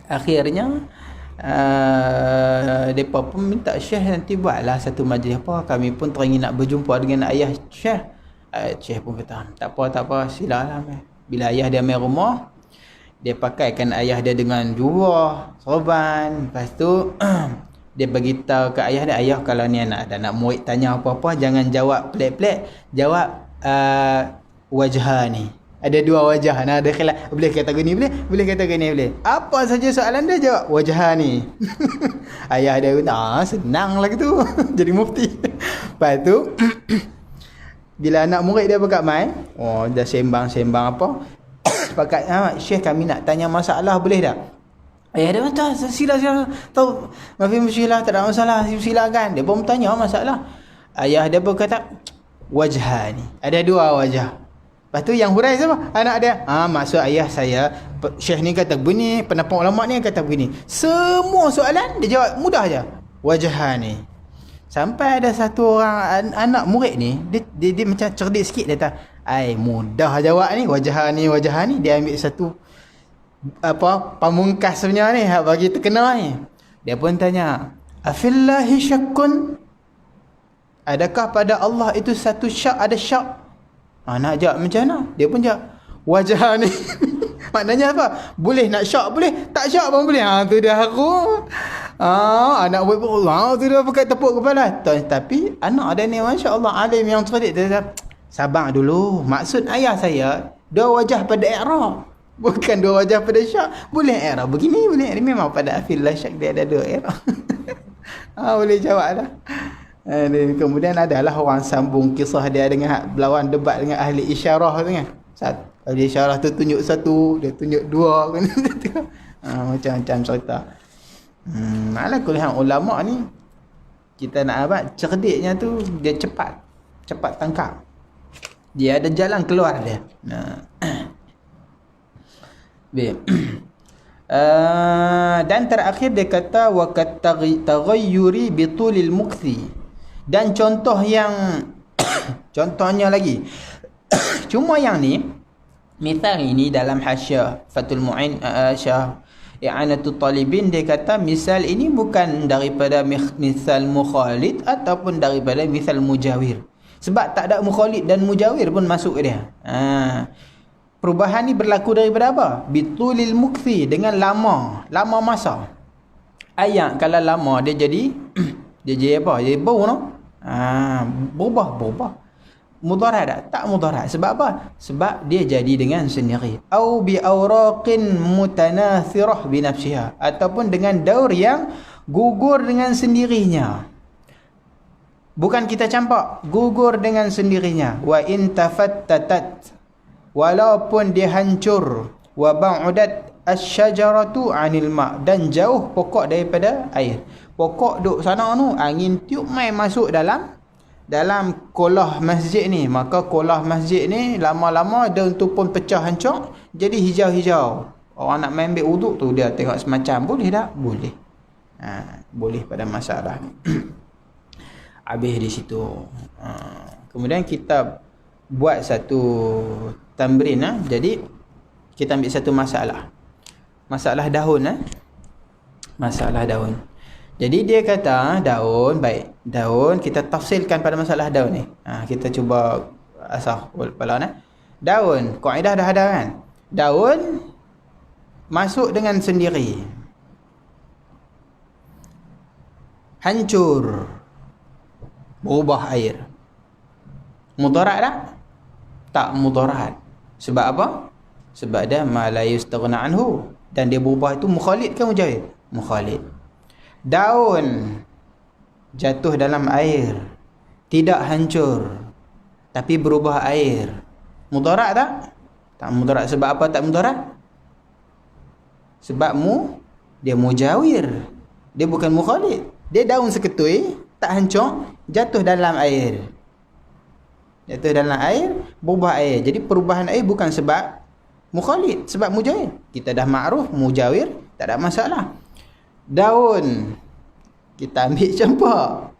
Akhirnya mereka pun minta Syekh nanti buatlah satu majlis apa, kami pun teringin nak berjumpa dengan ayah Syekh. Syekh pun kata tak apa, silalah. Bila ayah dia mai rumah, dia pakaikan ayah dia dengan jubah, sorban. Lepas tu dia bagi tahu ke ayah dia, ayah kalau ni anak murid tanya apa-apa jangan jawab pelik-pelik, jawab wajah ni. Ada dua wajah. Nah, ada khilaf. Boleh kata gini boleh kata gini boleh. Apa saja soalan dia jawab wajah ni. Ayah dia kata, senang lah gitu. Jadi mufti. Lepas tu bila anak murid dia berkat mai, dah sembang apa, pakat Syekh kami nak tanya masalah boleh tak? Ayah dia kata sila tahu mafi musyilah, tak ada masalah, silakan. Dia pun bertanya masalah. Ayah dia pun kata wajah ni, ada dua wajah. Lepas tu yang hurai siapa? Anak dia. Maksud ayah saya, Syekh ni kata begini, pendapat ulama ni kata begini. Semua soalan dia jawab mudah je, wajah ni. Sampai ada satu orang anak murid ni, dia macam cerdik sikit, dia kata mudah jawab ni, wajah ni. Dia ambil satu pamungkas punya ni, bagi terkena ni. Dia pun tanya, afillahi syakkun, adakah pada Allah itu satu syak, ada syak? Nak jawab macam mana? Dia pun jawab wajah ni. Maknanya apa? Boleh nak syak boleh, tak syak pun boleh. Tu dia aku. Anak buat tu dia pakai tepuk kepala. Tapi anak ada ni masya-Allah alim yang cerdik. Dia kata, sabar dulu. Maksud ayah saya dua wajah pada i'rab, bukan dua wajah pada syak. Boleh i'rab begini, boleh ini memang pada afillah syak dia ada dua i'rab. Boleh jawab dah. Kemudian adalah orang sambung kisah dia dengan berlawan debat dengan ahli isyarah tu kan. Ahli isyarah tu tunjuk satu, dia tunjuk dua kan. Macam-macam cerita. Ala kuliah ulama ni, kita nak abad cerdiknya tu, dia cepat tangkap. Dia ada jalan keluar dia. Dan terakhir dia kata wa kataghayyuri bitulil mukthi. Dan contohnya lagi. Cuma yang ni misal ini dalam hasyiah Fathul Mu'in Syah I'anatul Talibin, dia kata misal ini bukan daripada misal mukhalid ataupun daripada misal mujawir. Sebab tak ada mukhalid dan mujawir pun masuk ke dia. Perubahan ni berlaku daripada apa? Bitulil mukthi, dengan lama masa. Ayat kalau lama dia jadi dia jadi apa? Jadi bau no? Berubah. mudarat tak? Tak mudarat. Sebab apa? Sebab dia jadi dengan sendiri. Au bi awraqin mutanathirah bi nafsiha, ataupun dengan daur yang gugur dengan sendirinya. Bukan kita campak, gugur dengan sendirinya. Wa in tafattatat, walaupun dia hancur. Wa ba'udat asy-syajaratu 'anil ma', dan jauh pokok daripada air. Pokok duk sana tu, angin tiup mai masuk dalam kolah masjid ni. Maka kolah masjid ni lama-lama daun tu pun pecah hancur, jadi hijau-hijau. Orang nak main ambil wuduk tu, dia tengok semacam, boleh tak? Boleh. Boleh pada masalah ni. Habis di situ. Kemudian kita buat satu tamrin. Jadi kita ambil satu masalah. Masalah daun. Masalah daun. Jadi dia kata daun, baik. Daun, kita tafsilkan pada masalah daun ni. Kita cuba asah kepala. Daun, kaedah dah ada kan? Daun masuk dengan sendiri. Hancur. Berubah air. Mudarat tak? Tak mudarat. Sebab apa? Sebab dia ma la yustaghna anhu. Dan dia berubah itu mukhalid ke mujawir? Mukhalid. Daun jatuh dalam air, tidak hancur, tapi berubah air. Mudarat tak? Tak mudarat. Sebab apa tak mudarat? Sebab dia mujawir. Dia bukan mukhalid. Dia daun seketui, tak hancur, jatuh dalam air. Jatuh dalam air, berubah air. Jadi perubahan air bukan sebab mukhalid, sebab mujawir. Kita dah ma'ruf mujawir, tak ada masalah. Daun kita ambil campak,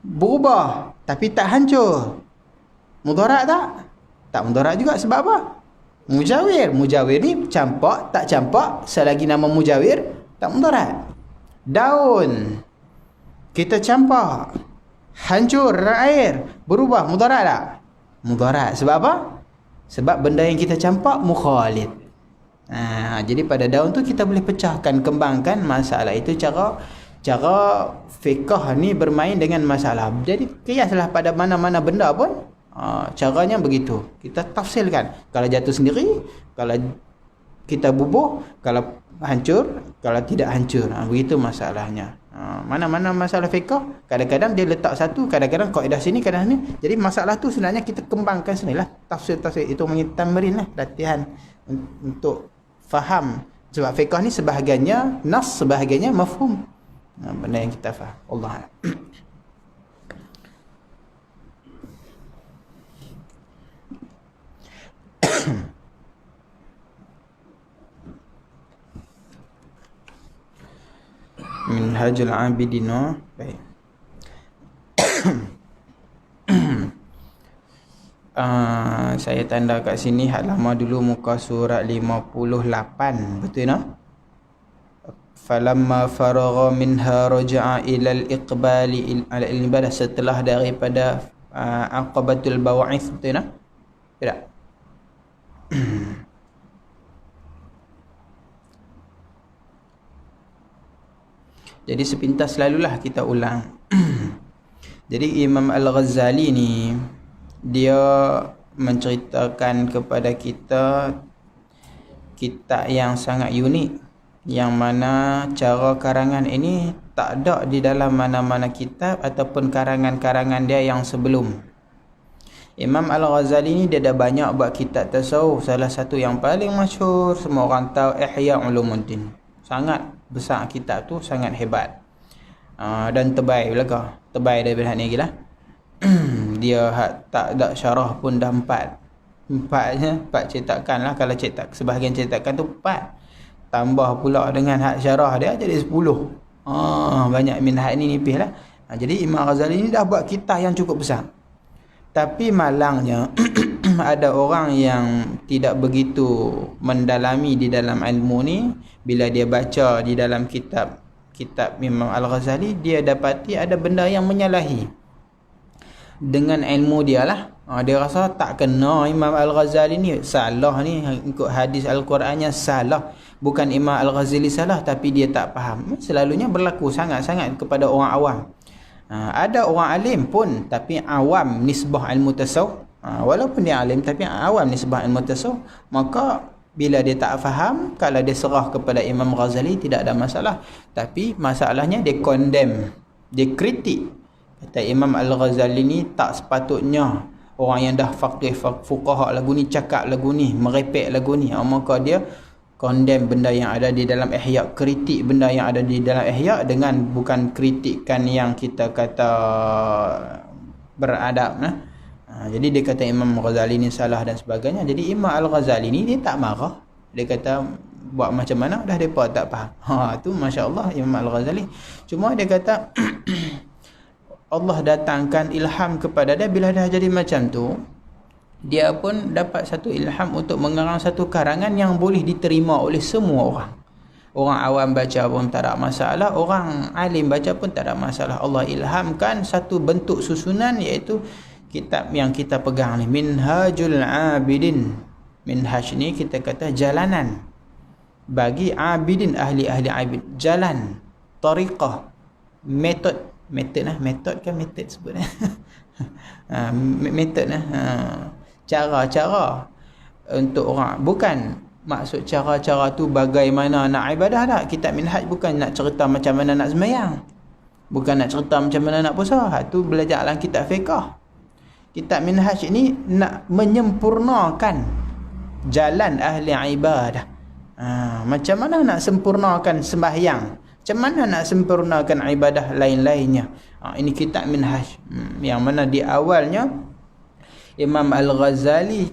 berubah tapi tak hancur. Mudarat tak? Tak mudarat juga. Sebab apa? Mujawir. Mujawir ni campak, tak campak, selagi nama mujawir, tak mudarat. Daun kita campak, hancur dalam air, berubah, mudarat tak? Mudarat. Sebab apa? Sebab benda yang kita campak mukhalid. Jadi pada daun tu kita boleh pecahkan, kembangkan masalah itu. Cara fiqh ni bermain dengan masalah. Jadi kiaslah pada mana-mana benda pun, caranya begitu. Kita tafsilkan. Kalau jatuh sendiri, kalau kita bubuh, kalau hancur, kalau tidak hancur. Begitu masalahnya. Mana-mana masalah fiqh, kadang-kadang dia letak satu, kadang-kadang kaedah sini, kadang ni. Jadi masalah tu sebenarnya kita kembangkan sendirilah. Tafsir-tafsir itu tamrin lah, latihan untuk faham. Sebab fiqh ni sebahagiannya nas, sebahagiannya mafhum. Benda yang kita faham. Allah. Minhajul Abidin. Baik. Saya tanda kat sini halaman dulu muka surat 58. Betul tak? Falamma faragha minha raja'a ila al-iqbali ala al-ibadah, setelah daripada aqabatul bawa'ith. Betul tak? Tidak. Jadi sepintas lalulah kita ulang. Jadi Imam Al-Ghazali ni dia menceritakan kepada kita kitab yang sangat unik, yang mana cara karangan ini tak ada di dalam mana-mana kitab ataupun karangan-karangan dia yang sebelum. Imam Al-Ghazali ni dia dah banyak buat kitab tasawuf. Salah satu yang paling masyhur, semua orang tahu, Ihya Ulumuddin. Sangat besar kitab tu, sangat hebat. Dan tebal belaka. Tebal daripada ni lagi lah. Dia tak ada syarah pun dah 4 cetakan lah. Kalau cetak, sebahagian cetakan tu 4. Tambah pula dengan hak syarah dia jadi 10. Banyak minhat ni nipis lah. Jadi Imam Ghazali ni dah buat kitab yang cukup besar. Tapi malangnya ada orang yang tidak begitu mendalami di dalam ilmu ni. Bila dia baca di dalam kitab Imam Al-Ghazali, dia dapati ada benda yang menyalahi dengan ilmu dia lah. Dia rasa tak kena Imam Al-Ghazali ni, salah ni, ikut hadis Al-Qurannya salah. Bukan Imam Al-Ghazali salah, tapi dia tak faham. Selalunya berlaku sangat-sangat kepada orang awam. Ada orang alim pun tapi awam nisbah ilmu tasawuf. Walaupun dia alim tapi awam nisbah ilmu tasawuf, maka bila dia tak faham, kalau dia serah kepada Imam Ghazali tidak ada masalah. Tapi masalahnya dia condemn, dia kritik. Kata Imam Al-Ghazali ni tak sepatutnya orang yang dah faqih fuqaha lagu ni cakap lagu ni, merepek lagu ni. Maka dia condemn benda yang ada di dalam Ihya, kritik benda yang ada di dalam Ihya dengan bukan kritikan yang kita kata beradab. Jadi dia kata Imam Ghazali ni salah dan sebagainya. Jadi Imam Al-Ghazali ni dia tak marah. Dia kata buat macam mana dah depa tak faham. Tu masya-Allah Imam Al-Ghazali. Cuma dia kata Allah datangkan ilham kepada dia bila dah jadi macam tu, dia pun dapat satu ilham untuk mengarang satu karangan yang boleh diterima oleh semua orang. Orang awam baca pun tak ada masalah, orang alim baca pun tak ada masalah. Allah ilhamkan satu bentuk susunan, iaitu kitab yang kita pegang ni, Minhajul Abidin. Minhaj ni kita kata jalanan bagi abidin, ahli-ahli abid, jalan, tariqah, metod kan metod sebut metod cara-cara untuk orang. Bukan maksud cara-cara tu bagaimana nak ibadah tak. Kitab Minhaj bukan nak cerita macam mana nak sembahyang, bukan nak cerita macam mana nak puasa. Tu belajar dalam kitab fiqh. Kitab Minhaj ini nak menyempurnakan jalan ahli ibadah. Macam mana nak sempurnakan sembahyang, macam mana nak sempurnakan ibadah lain-lainnya. Ini kitab Minhaj, yang mana di awalnya Imam Al-Ghazali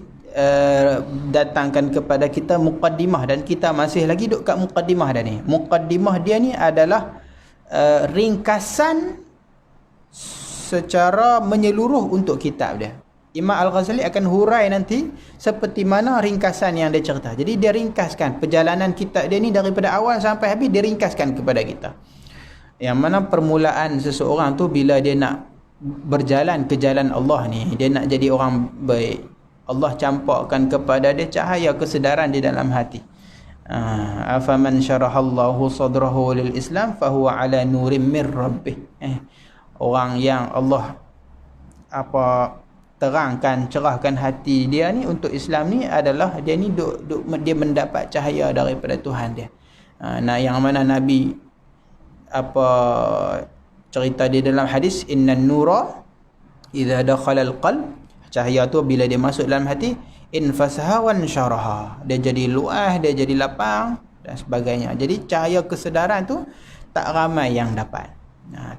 datangkan kepada kita muqaddimah, dan kita masih lagi duduk kat muqaddimah dah ni. Muqaddimah dia ni adalah ringkasan secara menyeluruh untuk kitab dia. Imam Al-Ghazali akan hurai nanti seperti mana ringkasan yang dia cerita. Jadi dia ringkaskan perjalanan kitab dia ni daripada awal sampai habis, dia ringkaskan kepada kita. Yang mana permulaan seseorang tu bila dia nak berjalan ke jalan Allah ni, dia nak jadi orang baik, Allah campakkan kepada dia cahaya kesedaran di dalam hati. Afaman syarahallahu sadrahu lil Islam fahuwa ala nurim mir rabbih. Orang yang Allah terangkan, cerahkan hati dia ni untuk Islam ni adalah dia ni dia mendapat cahaya daripada Tuhan dia. Yang mana Nabi cerita di dalam hadis, innan nura idza dakhala al-qalb, cahaya tu bila dia masuk dalam hati, infasaha wan syaraha, dia jadi luas, dia jadi lapang dan sebagainya. Jadi cahaya kesedaran tu tak ramai yang dapat.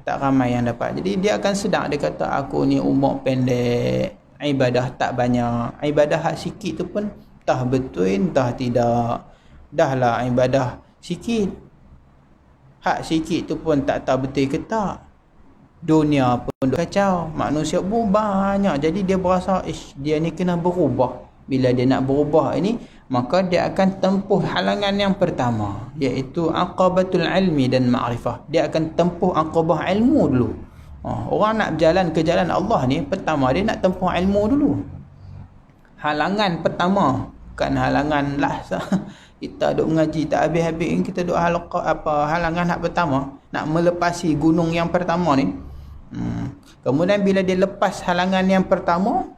Tak ramai yang dapat. Jadi dia akan sedang, dia kata aku ni umur pendek, ibadah tak banyak, ibadah hak sikit tu pun entah betul entah tidak. Dahlah ibadah sikit, hak sikit tu pun tak tahu betul ke tak. Dunia pun kacau, manusia pun banyak. Jadi dia berasa dia ni kena berubah. Bila dia nak berubah ini, maka dia akan tempuh halangan yang pertama, iaitu aqabatul ilmi dan ma'rifah. Dia akan tempuh aqabah ilmu dulu. Orang nak berjalan ke jalan Allah ni, pertama dia nak tempuh ilmu dulu. Halangan pertama, bukan halangan lah kita duk mengaji tak habis-habis, kita duk halangan hak pertama, nak melepasi gunung yang pertama ni. Kemudian bila dia lepas halangan yang pertama,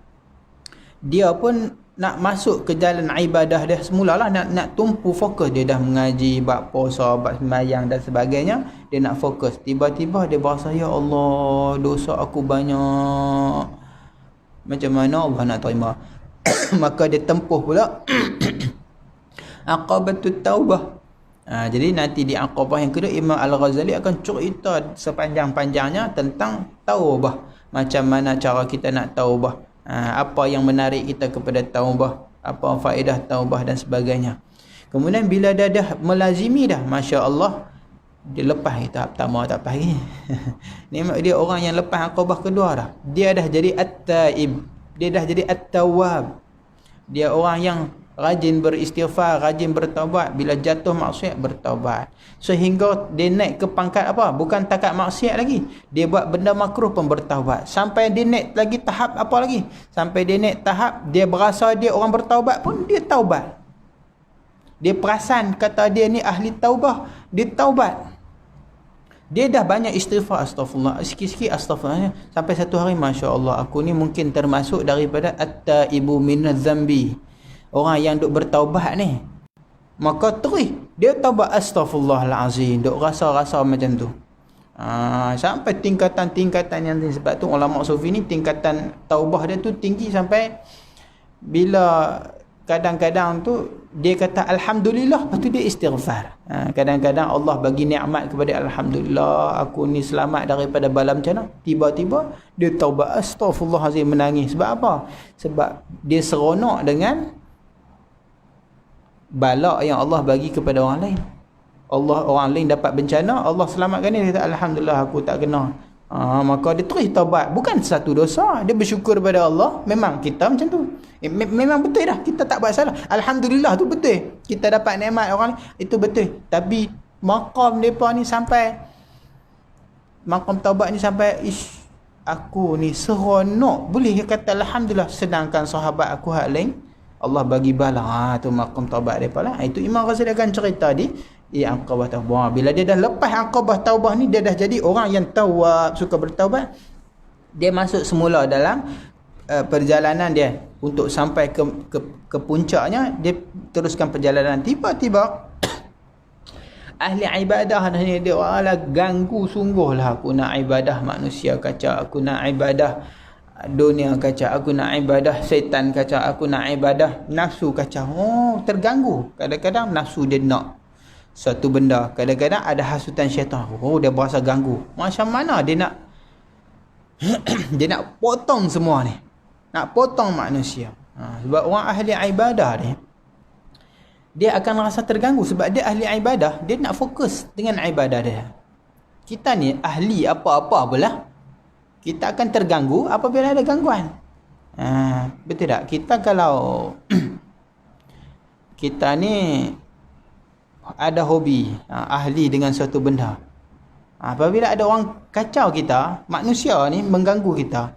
dia pun nak masuk ke jalan ibadah dia semulalah, nak tumpu fokus. Dia dah mengaji, bab puasa, bab sembahyang dan sebagainya, dia nak fokus. Tiba-tiba dia berasa, ya Allah, dosa aku banyak, macam mana Allah nak terima? Maka dia tempuh pula aqabatut taubah. Jadi nanti di aqabah yang kedua, Imam Al-Ghazali akan cerita sepanjang-panjangnya tentang taubah. Macam mana cara kita nak taubah, apa yang menarik kita kepada taubah, apa faedah taubah dan sebagainya. Kemudian bila dia dah melazimi dah, Masya Allah, dia lepas tahap pertama, tak apa lagi. Ni dia orang yang lepas aqabah kedua dah. Dia dah jadi at-taib, dia dah jadi at-tawwab. Dia orang yang rajin beristighfar, rajin bertaubat. Bila jatuh maksiat, bertaubat. Sehingga dia naik ke pangkat apa? Bukan takat maksiat lagi, dia buat benda makruh pun bertaubat. Sampai dia naik lagi tahap apa lagi? Sampai dia naik tahap dia berasa dia orang bertaubat pun dia taubat. Dia perasan kata dia ni ahli taubah, dia taubat. Dia dah banyak istighfar, astagfirullah, sikit-sikit astagfirullah, sampai satu hari, Masya Allah, aku ni mungkin termasuk daripada at-taibu minaz zambi, orang yang duk bertaubat ni. Maka terus dia taubat, astagfirullahalazim, duk rasa-rasa macam tu. Sampai tingkatan-tingkatan yang tinggi. Sebab tu ulama sufi ni tingkatan taubah dia tu tinggi, sampai bila kadang-kadang tu dia kata alhamdulillah, lepas tu dia istighfar. Kadang-kadang Allah bagi nikmat kepada, alhamdulillah aku ni selamat daripada bala bencana, tiba-tiba dia taubat, astagfirullahalazim, menangis. Sebab apa? Sebab dia seronok dengan bala yang Allah bagi kepada orang lain. Orang lain dapat bencana, Allah selamatkan dia, kata alhamdulillah aku tak kena. Maka dia terus taubat. Bukan satu dosa, dia bersyukur kepada Allah. Memang kita macam tu, memang betul dah, kita tak buat salah, alhamdulillah tu betul, kita dapat nikmat orang itu betul. Tapi maqam mereka ni sampai, maqam taubat ni sampai, aku ni seronok boleh kata alhamdulillah, sedangkan sahabat aku hak lain Allah bagi bala. Tu maqam taubat mereka lah. Itu Imam Ghazali akan cerita di Aqabah Taubah. Bila dia dah lepas Aqabah Taubah ni, dia dah jadi orang yang tawab, suka bertaubat. Dia masuk semula dalam perjalanan dia untuk sampai ke puncaknya. Dia teruskan perjalanan, tiba-tiba ahli ibadah ni dia ganggu sungguh lah. Aku nak ibadah, manusia kacau. Aku nak ibadah, dunia kacau. Aku nak ibadah, syaitan kacau. Aku nak ibadah, nafsu kacau. Terganggu. Kadang-kadang nafsu dia nak satu benda, kadang-kadang ada hasutan syaitan, dia berasa ganggu. Macam mana dia nak dia nak potong semua ni, nak potong manusia. Sebab orang ahli ibadah ni, dia akan rasa terganggu. Sebab dia ahli ibadah, dia nak fokus dengan ibadah dia. Kita ni ahli apa-apa pula, kita akan terganggu apabila ada gangguan. Betul tak? Kita kalau kita ni ada hobi, ahli dengan suatu benda, apabila ada orang kacau kita, manusia ni mengganggu kita,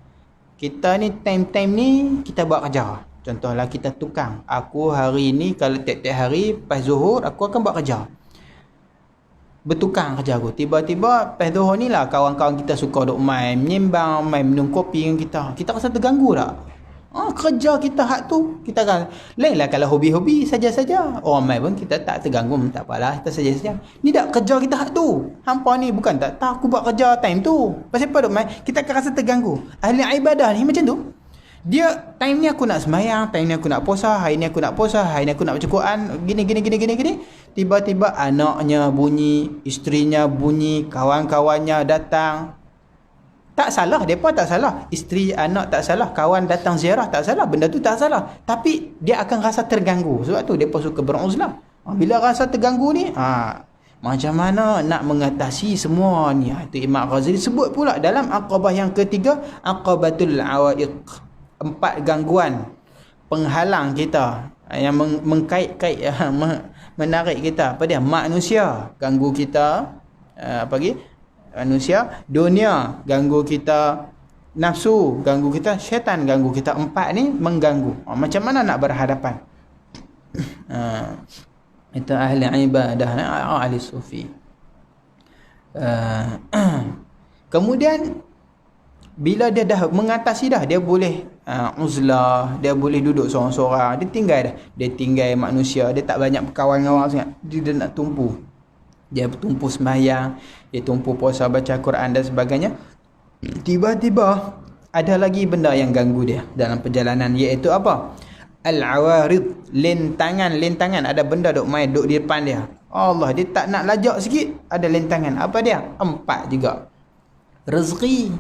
kita ni time-time ni kita buat kerja. Contohlah kita tukang, aku hari ni kalau tiap-tiap hari lepas zuhur aku akan buat kerja, bertukang kerja aku. Tiba-tiba lepas zuhur ni lah kawan-kawan kita suka duk main menyembang, main minum kopi dengan kita rasa terganggu tak? Kerja kita hak tu, kita kan lain lah. Kalau hobi-hobi saja-saja, orang main pun kita tak terganggu, tak apalah, kita saja-saja. Ni tak kerja kita hak tu. Hampa ni bukan tak tahu aku buat kerja time tu, pasal apa duk main, kita akan rasa terganggu. Ahli ibadah ni macam tu. Dia time ni aku nak sembahyang, time ni aku nak puasa, hari ni aku nak puasa, hari ni aku nak baca Quran, gini. Tiba-tiba anaknya bunyi, isterinya bunyi, kawan-kawannya datang. Tak salah, mereka tak salah. Isteri, anak tak salah. Kawan datang ziarah tak salah. Benda tu tak salah. Tapi dia akan rasa terganggu. Sebab tu mereka suka beruzlah. Bila rasa terganggu ni, macam mana nak mengatasi semua ni? Itu Imam Ghazali sebut pula dalam Aqabah yang ketiga, Aqabatul Awaiq. 4 gangguan penghalang kita, yang mengkait-kait, menarik kita. Apa dia? Manusia ganggu kita. Apa lagi? Manusia, dunia ganggu kita, nafsu ganggu kita, syaitan ganggu kita. 4 ni mengganggu. Macam mana nak berhadapan? Itu ahli ibadah, ahli sufi. Kemudian bila dia dah mengatasi dah, dia boleh uzlah, dia boleh duduk seorang-seorang, dia tinggal dah. Dia tinggal manusia, dia tak banyak berkawan dengan orang sangat. Dia nak tumpu. Dia tumpu sembahyang, dia tumpu puasa, baca Quran dan sebagainya. Tiba-tiba ada lagi benda yang ganggu dia dalam perjalanan, iaitu apa? Al-awarid, lentangan. Ada benda duk main duk di depan dia. Allah, dia tak nak lajak sikit, ada lentangan. Apa dia? 4 juga. Rezeki,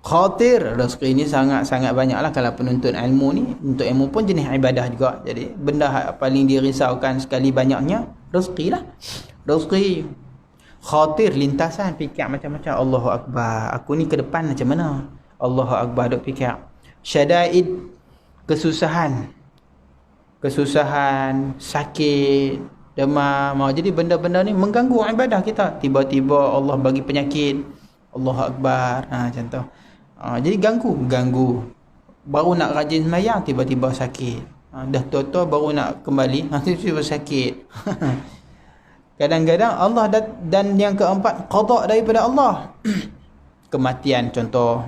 khatir. Rezeki ni sangat-sangat banyak lah. Kalau penuntut ilmu ni, untuk ilmu pun jenis ibadah juga. Jadi benda paling dirisaukan sekali banyaknya rezeki lah. Rezeki, khatir, lintasan, fikir macam-macam. Allahu Akbar, aku ni ke depan macam mana? Allahu Akbar, duk fikir. Syadaid, kesusahan, sakit, demam. Jadi benda-benda ni mengganggu ibadah kita. Tiba-tiba Allah bagi penyakit, Allahu Akbar, macam tu. Jadi ganggu. Baru nak rajin sembahyang, tiba-tiba sakit. Dah tua-tua baru nak kembali, tiba-tiba sakit. Kadang-kadang Allah dan yang keempat, qada daripada Allah. Kematian contoh,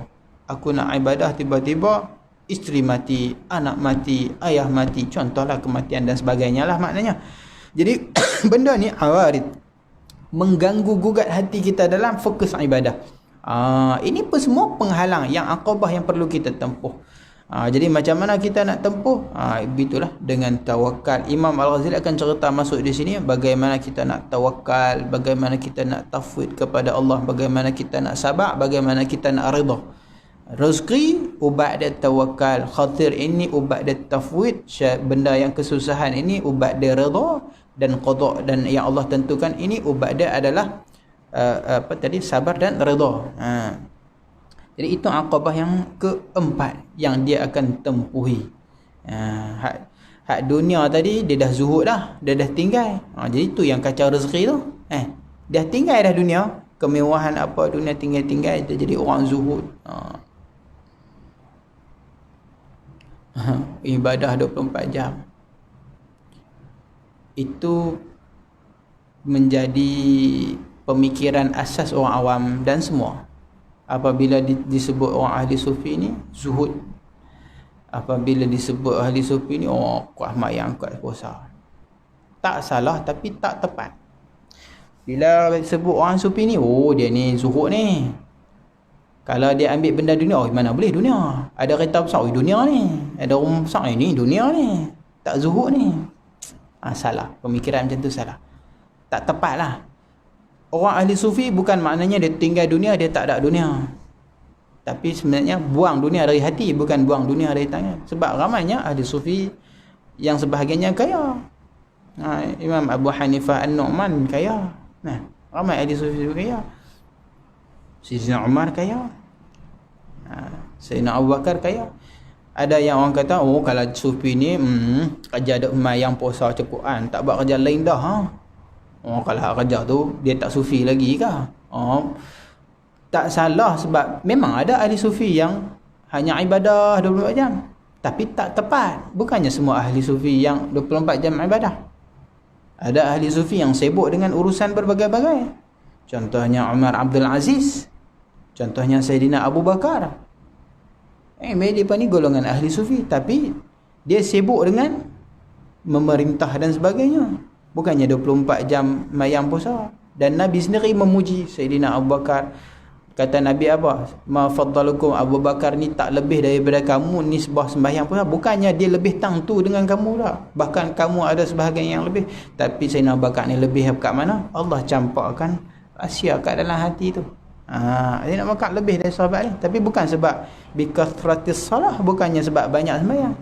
aku nak ibadah tiba-tiba isteri mati, anak mati, ayah mati, contohlah kematian dan sebagainya lah maknanya. Jadi benda ni awarid, mengganggu gugat hati kita dalam fokus ibadah. Ini pun semua penghalang yang aqabah yang perlu kita tempuh. Jadi macam mana kita nak tempuh? Itulah dengan tawakal. Imam Al-Ghazali akan cerita masuk di sini bagaimana kita nak tawakal, bagaimana kita nak tafwid kepada Allah, bagaimana kita nak sabar, bagaimana kita nak redha. Rezeki ubat dia tawakal, khatir ini ubat dia tafwid, benda yang kesusahan ini ubat dia redha, dan qada dan yang Allah tentukan ini ubat dia adalah sabar dan redha. Jadi itu aqabah yang keempat yang dia akan tempuhi. Hak dunia tadi dia dah zuhud dah, dia dah tinggal. Jadi itu yang kacau rezeki tu. Dah tinggal dah dunia, kemewahan apa dunia tinggal-tinggal, dia jadi orang zuhud. Ibadah 24 jam. Itu menjadi pemikiran asas orang awam dan semua. Apabila disebut orang ahli sufi ni zuhud, apabila disebut ahli sufi ni kuat mayang, kuat puasa, tak salah tapi tak tepat. Bila disebut orang sufi ni, dia ni zuhud ni. Kalau dia ambil benda dunia, mana boleh dunia, ada kereta besar, dunia ni, ada rumah besar, ni dunia ni, tak zuhud ni. Salah, pemikiran macam tu salah, tak tepat lah. Orang ahli sufi bukan maknanya dia tinggal dunia, dia tak ada dunia. Tapi sebenarnya buang dunia dari hati, bukan buang dunia dari tangan. Sebab ramainya ahli sufi yang sebahagiannya kaya. Imam Abu Hanifah An-Nu'man kaya. Ramai ahli sufi kaya. Sayyidina Umar kaya. Sayyidina Abu Bakar kaya. Ada yang orang kata, kalau sufi ni kerja ada yang puasa Quran, tak buat kerja lain dah. Kalau kerja tu dia tak sufi lagi kah? Tak salah, sebab memang ada ahli sufi yang hanya ibadah 24 jam. Tapi tak tepat. Bukannya semua ahli sufi yang 24 jam ibadah. Ada ahli sufi yang sibuk dengan urusan berbagai-bagai. Contohnya Umar Abdul Aziz. Contohnya Sayyidina Abu Bakar. Mereka ni golongan ahli sufi, tapi dia sibuk dengan memerintah dan sebagainya. Bukannya 24 jam mayang puasa. Dan Nabi sendiri memuji Sayyidina Abu Bakar. Kata Nabi apa? Ma faddalukum, Abu Bakar ni tak lebih daripada kamu nisbah sembahyang puasa. Bukannya dia lebih tangtu dengan kamu lah. Bahkan kamu ada sebahagian yang lebih. Tapi Sayyidina Abu Bakar ni lebih kat mana? Allah campakkan rahsia kat dalam hati tu. Dia nak makan lebih dari sahabat ni. Tapi bukan sebab bikathratis salah, bukannya sebab banyak sembahyang.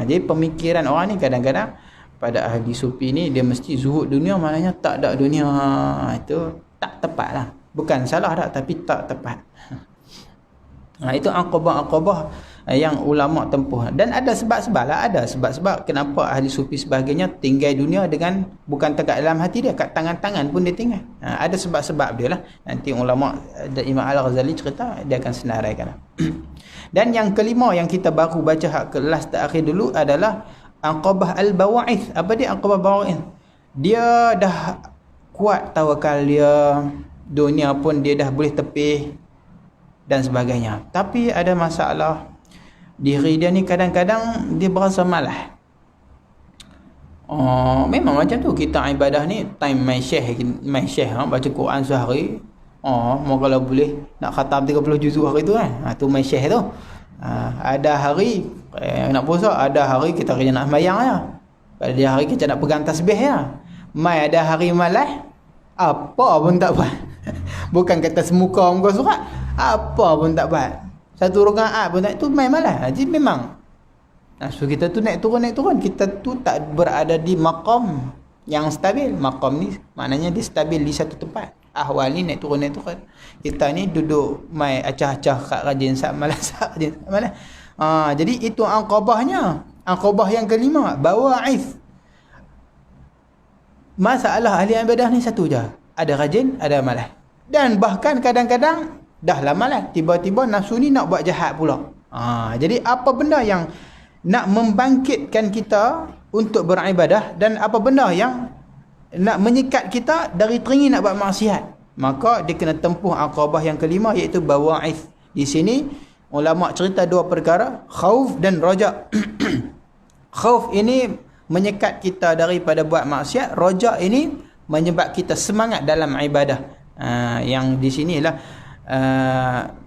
Jadi pemikiran orang ni kadang-kadang pada ahli sufi ni dia mesti zuhud dunia, maknanya tak ada dunia. Itu tak tepat lah. Bukan salah dah, tapi tak tepat. Itu aqabah-aqabah yang ulama tempuh. Dan ada sebab-sebab lah. Ada sebab-sebab kenapa ahli sufi sebagainya tinggal dunia dengan bukan dekat dalam hati dia, kat tangan-tangan pun dia tinggal. Ada sebab-sebab dia lah. Nanti ulama Imam Al-Ghazali cerita, dia akan senaraikan. Dan yang kelima yang kita baru baca hak kelas terakhir dulu adalah aqabah al-bawa'ith. Apa dia aqabah bawa'ith? Dia dah kuat tawakal dia, dunia pun dia dah boleh tepih dan sebagainya. Tapi ada masalah. Diri dia ni kadang-kadang dia berasa malas. Memang macam tu kita ibadah ni time main syekh baca Quran sehari. Mau kalau boleh nak khatam 30 juzuk hari tu kan. Tu main syekh tu. Ada hari nak puasa, ada hari kita kena nak sembahyang ya. Pada hari kita nak pegang tasbih ya. Mai ada hari malas, apa pun tak buat. Bukan kata semuka muka surat, apa pun tak buat. Satu rakaat pun tak, tu main malas. Jadi memang nafsu kita tu naik turun, kita tu tak berada di maqam yang stabil. Maqam ni maknanya dia stabil di satu tempat. Ahwal ni naik turun. Kita ni duduk mai acah-acah kat rajin sak malas. Jadi itu aqabahnya. Aqabah yang kelima, bawa'ith. Masalah ahli ibadah ni satu je. Ada rajin, ada malas. Dan bahkan kadang-kadang dah lah malas, tiba-tiba nafsu ni nak buat jahat pula. Jadi apa benda yang nak membangkitkan kita untuk beribadah, dan apa benda yang nak menyekat kita dari teringin nak buat maksiat, maka dia kena tempuh aqabah yang kelima, iaitu bawa'ith. Di sini ulama cerita dua perkara, khauf dan raja. Khauf ini menyekat kita daripada buat maksiat, raja ini menyebab kita semangat dalam ibadah. Yang di sinilah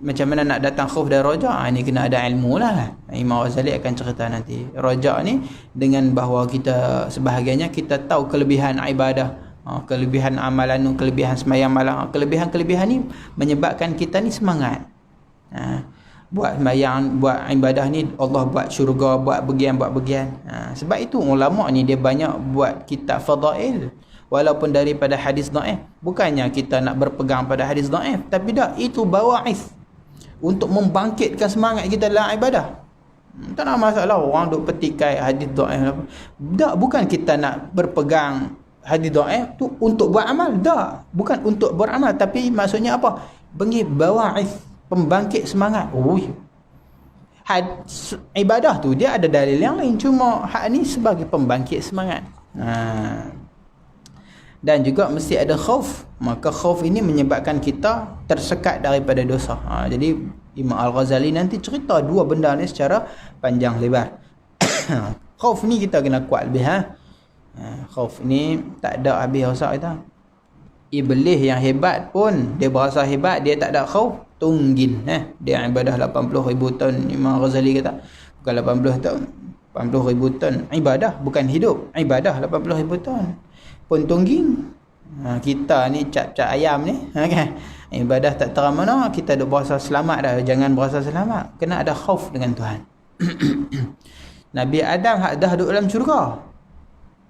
macam mana nak datang khauf dan raja, ini kena ada ilmu lah. Imam Ghazali akan cerita nanti. Raja ni dengan bahawa kita sebahagiannya kita tahu kelebihan ibadah, kelebihan amalan, kelebihan sembahyang malam, kelebihan-kelebihan ni menyebabkan kita ni semangat. Buat sembahyang, buat ibadah ni Allah buat syurga, buat bagian. Sebab itu ulama ni dia banyak buat kitab fadail walaupun daripada hadis dhaif. Bukannya kita nak berpegang pada hadis dhaif, tapi dah itu bawa'ith untuk membangkitkan semangat kita dalam ibadah. Tak ada masalah orang duk petikai hadis dhaif. Tak, bukan kita nak berpegang hadis dhaif tu untuk buat amal. Tak, bukan untuk beramal, tapi maksudnya apa? Bagi bawa'ith, pembangkit semangat. Ibadah tu dia ada dalil yang lain, cuma hak ni sebagai pembangkit semangat. Dan juga mesti ada khauf. Maka khauf ini menyebabkan kita tersekat daripada dosa. Jadi Imam Al-Ghazali nanti cerita dua benda ni secara panjang lebar. Khauf ni kita kena kuat lebih. Khauf ni tak ada habis rosak kita. Iblis yang hebat pun dia berasa hebat, dia tak ada khauf, tunggin. Dia ibadah 80,000 tahun. Imam Ghazali kata bukan 80 tahun, 80,000 tahun ibadah, bukan hidup, ibadah 80,000 tahun pun tungging. Kita ni cap-cap ayam ni, kan? Ibadah tak terang mana, kita duk berasa selamat dah. Jangan berasa selamat, kena ada khauf dengan Tuhan. Nabi Adam dah duduk dalam syurga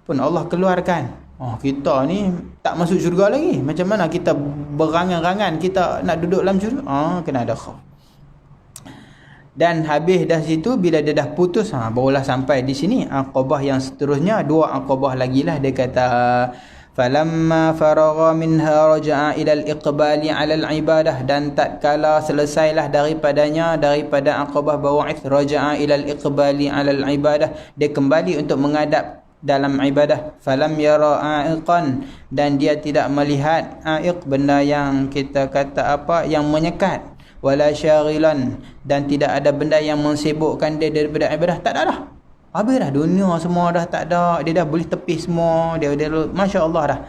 pun Allah keluarkan. Kita ni tak masuk syurga lagi. Macam mana kita berangan-rangan kita nak duduk dalam syurga? Kena ada khauf. Dan habis dah situ, bila dia dah putus, barulah sampai di sini aqabah yang seterusnya. Dua aqabah lagi lah. Dia kata falamma faragha minha raja'a ila al-iqbali 'ala al-ibadah, dan tatkala selesailah daripada aqabah bawa'ith, raja'a ila al-iqbali 'ala al-ibadah, dia kembali untuk menghadap dalam ibadah. Falam yara a'iqan, dan dia tidak melihat a'iq, benda yang kita kata yang menyekat, wala syaghilan, dan tidak ada benda yang mensibukkan dia daripada ibadah. Tak ada dah. Habis dah dunia semua dah tak ada. Dia dah boleh tepis semua. Dia masya-Allah dah.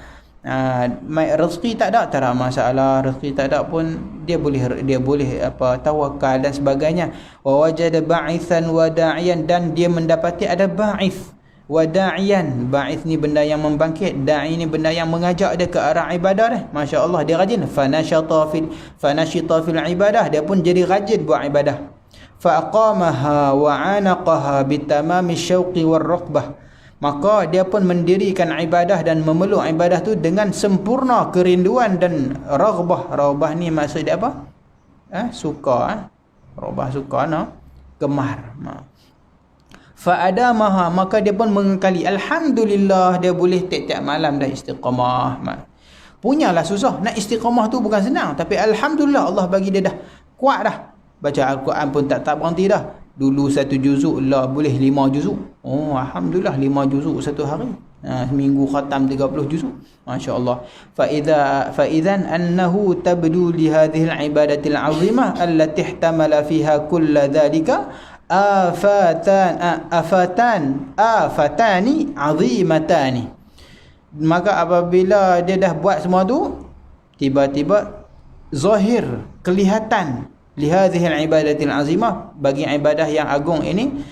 Rezeki tak ada masalah. Rezeki tak ada pun dia boleh tawakal dan sebagainya. Wa wajada ba'ithan wa da'iyan, dan dia mendapati ada ba'ith wa da'iyan. Ba'ith ni benda yang membangkit, da'i ni benda yang mengajak dia ke arah ibadah dah. Masya-Allah, dia rajin. Fanashita fil ibadah, dia pun jadi rajin buat ibadah. Fa aqamaha wa 'anaqaha bitamami syauqi war-raqbah, maka dia pun mendirikan ibadah dan memeluk ibadah tu dengan sempurna kerinduan dan raghbah. Raghbah ni maksud dia apa? Suka. Raghbah suka, gemar. Fa'adamaha, maka dia pun mengekali. Alhamdulillah, dia boleh tiap-tiap malam dah istiqamah. Punyalah susah. Nak istiqamah tu bukan senang, tapi alhamdulillah Allah bagi dia dah kuat dah. Baca Al-Quran pun tak berhenti dah. Dulu 1 juzuk lah boleh 5 juzuk. Alhamdulillah 5 juzuk satu hari. Seminggu khatam 30 juzuk. Masya-Allah. Fa idzan annahu tabdu li hadhihi al-ibadati al-'azimah allati ihtamala fiha kull dhalika afatani azimatani. Maka apabila dia dah buat semua tu, tiba-tiba zahir, kelihatan lihadhihi al-ibadati al-azimah, bagi ibadah yang agung ini,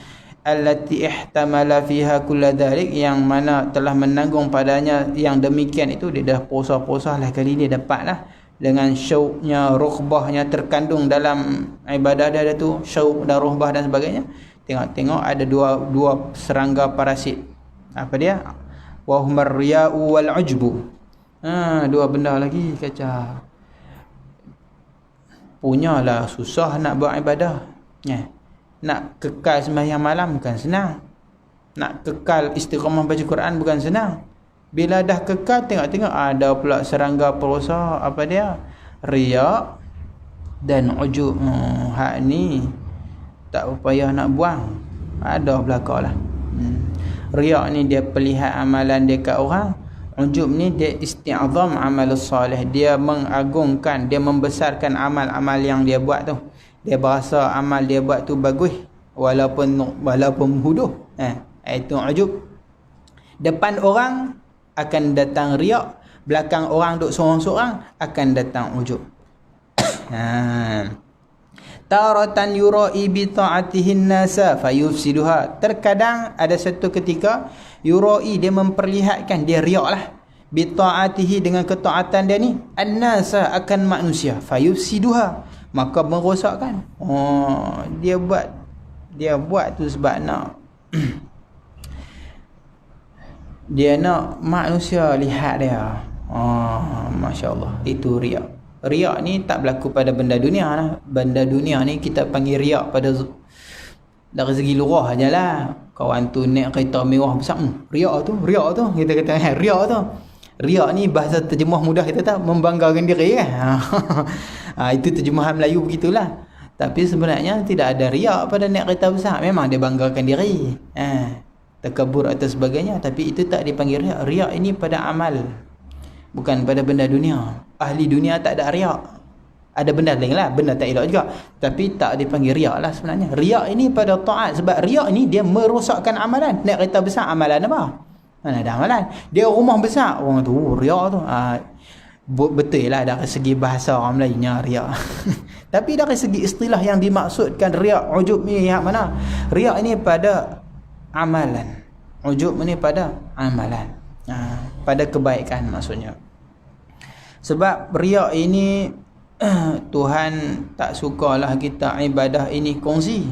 allati ihtamala fiha kull dhalik, yang mana telah menanggung padanya yang demikian itu. Dia dah puasa-puasa lah kali ni, dapatlah dengan syauqnya, rughbahnya terkandung dalam ibadah dia tu, syauq dan rughbah dan sebagainya. Tengok ada dua serangga parasit. Apa dia? Wa humar riya'u wal 'ujbu. Dua benda lagi kacau. Punyalah susah nak buat ibadah. Nak kekal sembahyang malam bukan senang. Nak kekal istiqamah baca Quran bukan senang. Bila dah kekal, tengok ada pula serangga perosa. Apa dia? Riya dan ujub. Hak ni tak payah nak buang. Ada belakang lah. Riya ni dia perlihat amalan dia kat orang. Ujub ni dia isti'azam amal soleh, dia mengagungkan, dia membesarkan amal-amal yang dia buat tu. Dia berasa amal dia buat tu bagus walaupun huduh. Itu ujub. Depan orang akan datang riak, belakang orang duk sorang-sorang akan datang ujub. Taratan yura'i bi ta'atihin nasa fayufsiduha. Terkadang ada satu ketika yura'i, dia memperlihatkan, dia riak lah, bi ta'atihi, dengan ketaatan dia ni, an-nasa, akan manusia, fayufsiduha, maka merosakkan. Dia buat tu sebab nak dia nak manusia lihat dia. Masya Allah, itu riak. Riak ni tak berlaku pada benda dunia lah. Benda dunia ni kita panggil riak pada dari segi luar je lah. Kawan tu naik kereta mewah besar, riak tu kita kata riak tu. Riak ni bahasa terjemah mudah kita tahu, membanggakan diri kan. Itu terjemahan Melayu begitulah. Tapi sebenarnya tidak ada riak pada naik kereta besar. Memang dia banggakan diri, takabur atau sebagainya, tapi itu tak dipanggil riak. Riak ini pada amal, bukan pada benda dunia. Ahli dunia tak ada riak. Ada benda lain lah, benda tak elok juga, tapi tak dipanggil riak lah sebenarnya. Riak ini pada taat, sebab riak ini dia merosakkan amalan. Naik kereta besar, amalan apa? Mana ada amalan. Dia rumah besar, orang tu riak tu. Betul lah dari segi bahasa orang Melayunya riak. Tapi dari segi istilah yang dimaksudkan riak, ujub ni yang mana? Riak ini pada amalan, ujub ni pada amalan, pada kebaikan maksudnya. Sebab riak ini Tuhan tak sukalah kita ibadah ini kongsi.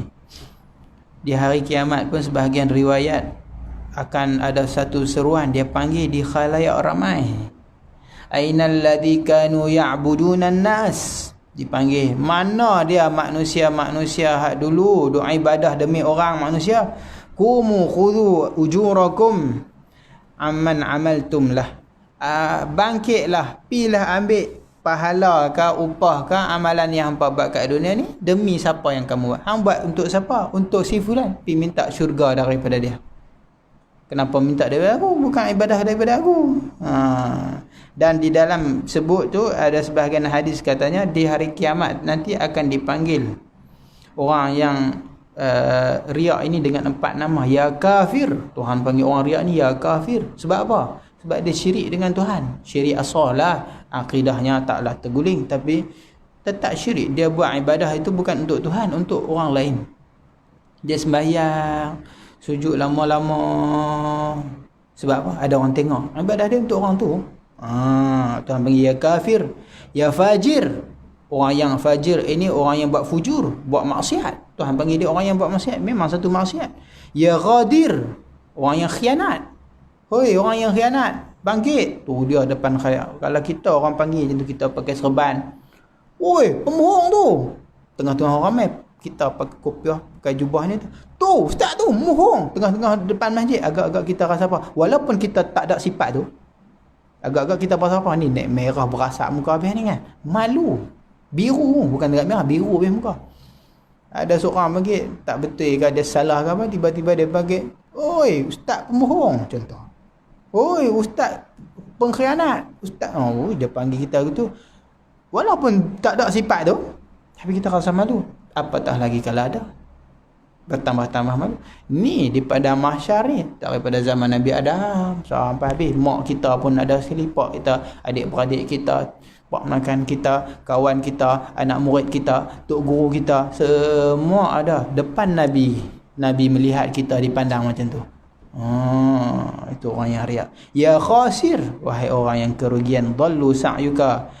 Di hari kiamat pun sebahagian riwayat akan ada satu seruan, dia panggil di khalayak ramai, ainal ladzi kanu ya'budunan nas. Dipanggil, mana dia manusia-manusia hak dulu doa ibadah demi orang manusia. Qumu khudhu ujurakum amman amaltum lah. Bangkitlah, pilah ambil pahala ke upah ke amalan yang hampa buat kat dunia ni, demi siapa yang kamu buat. Hang buat untuk siapa? Untuk si fulan. Pi minta syurga daripada dia. Kenapa minta daripada aku? Bukan ibadah daripada aku. Dan di dalam sebut tu ada sebahagian hadis katanya di hari kiamat nanti akan dipanggil orang yang riak ini dengan 4 nama. Ya kafir. Tuhan panggil orang riak ni ya kafir. Sebab apa? Sebab dia syirik dengan Tuhan. Syirik asal lah. Akidahnya taklah terguling, tapi tetap syirik. Dia buat ibadah itu bukan untuk Tuhan, untuk orang lain. Dia sembahyang, sujud lama-lama. Sebab apa? Ada orang tengok. Ibadah dia untuk orang tu. Tuhan panggil ya kafir, ya fajir. Orang yang fajir ini orang yang buat fujur, buat maksiat. Tuhan panggil dia orang yang buat maksiat. Memang satu maksiat. Ya ghadir, orang yang khianat. Hoi, orang yang khianat, bangkit. Tu dia depan khalayak. Kalau kita orang panggil macam tu, kita pakai serban. Oi, pembohong tu. Tengah-tengah ramai, kita pakai kopiah, pakai jubah ni tu. Tu, ustaz tu, pembohong. Tengah-tengah depan masjid, agak-agak kita rasa apa? Walaupun kita tak ada sifat tu, agak-agak kita rasa apa? Ni naik merah berasak muka habis ni kan. Malu. Biru, bukan dekat merah, biru habis muka. Ada seorang panggil, tak betul ke dia salah ke apa, tiba-tiba dia panggil, oi, ustaz pembohong contoh. Oi, ustaz pengkhianat. Ustaz, dia panggil kita gitu. Walaupun tak ada sifat tu, tapi kita rasa malu. Apatah lagi kalau ada. Bertambah-tambah malu. Ni di pada mahsyar ni, daripada zaman Nabi Adam sampai habis. Mak kita pun ada sekali, pak kita, adik-beradik kita, pak makan kita, kawan kita, anak murid kita, tok guru kita, semua ada depan Nabi. Nabi melihat kita dipandang macam tu. Itu orang yang riak. Ya khasir, wahai orang yang kerugian, dallu sa'yuka,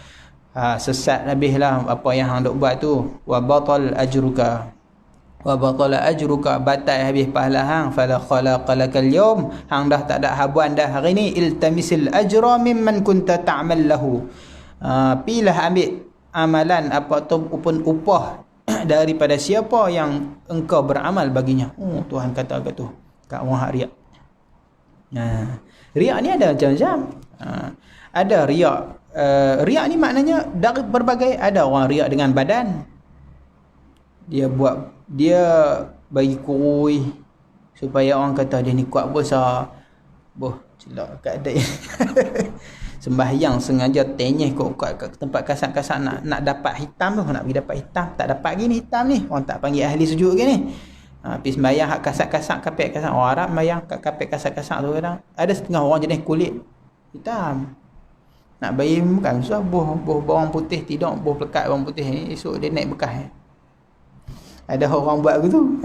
sesat habislah apa yang hang dok buat tu. Wa batal ajruka, wa batala ajruka, batal habis pahala hang. Fala khalaqalakal yawm, hang dah tak ada habuan dah hari ni. Iltamisil ajra mimman kunta ta'mal lahu, pilah ambil amalan ataupun upah daripada siapa yang engkau beramal baginya. Tuhan kata kat tu kat orang hak riak. Riak ni ada macam-macam. Ada riak, riak ni maknanya dari berbagai. Ada orang riak dengan badan, dia bagi kurui supaya orang kata dia ni kuat besar. Celak kat ada. Sembahyang sengaja tenyeh kat tempat kasar-kasar nak dapat hitam tu, nak pergi dapat hitam, tak dapat gini hitam ni. Orang tak panggil ahli sujud ke ni. Pergi sembahyang hak kasar-kasar, kapek kasar. Orang Arab sembahyang kat kapek kasar-kasar tu kadang. Ada setengah orang jenis kulit hitam. Nak bayi bukan susah, buh bawang putih tidak, buh pelekat bawang putih ni esok dia naik bekas. Ada orang buat begitu,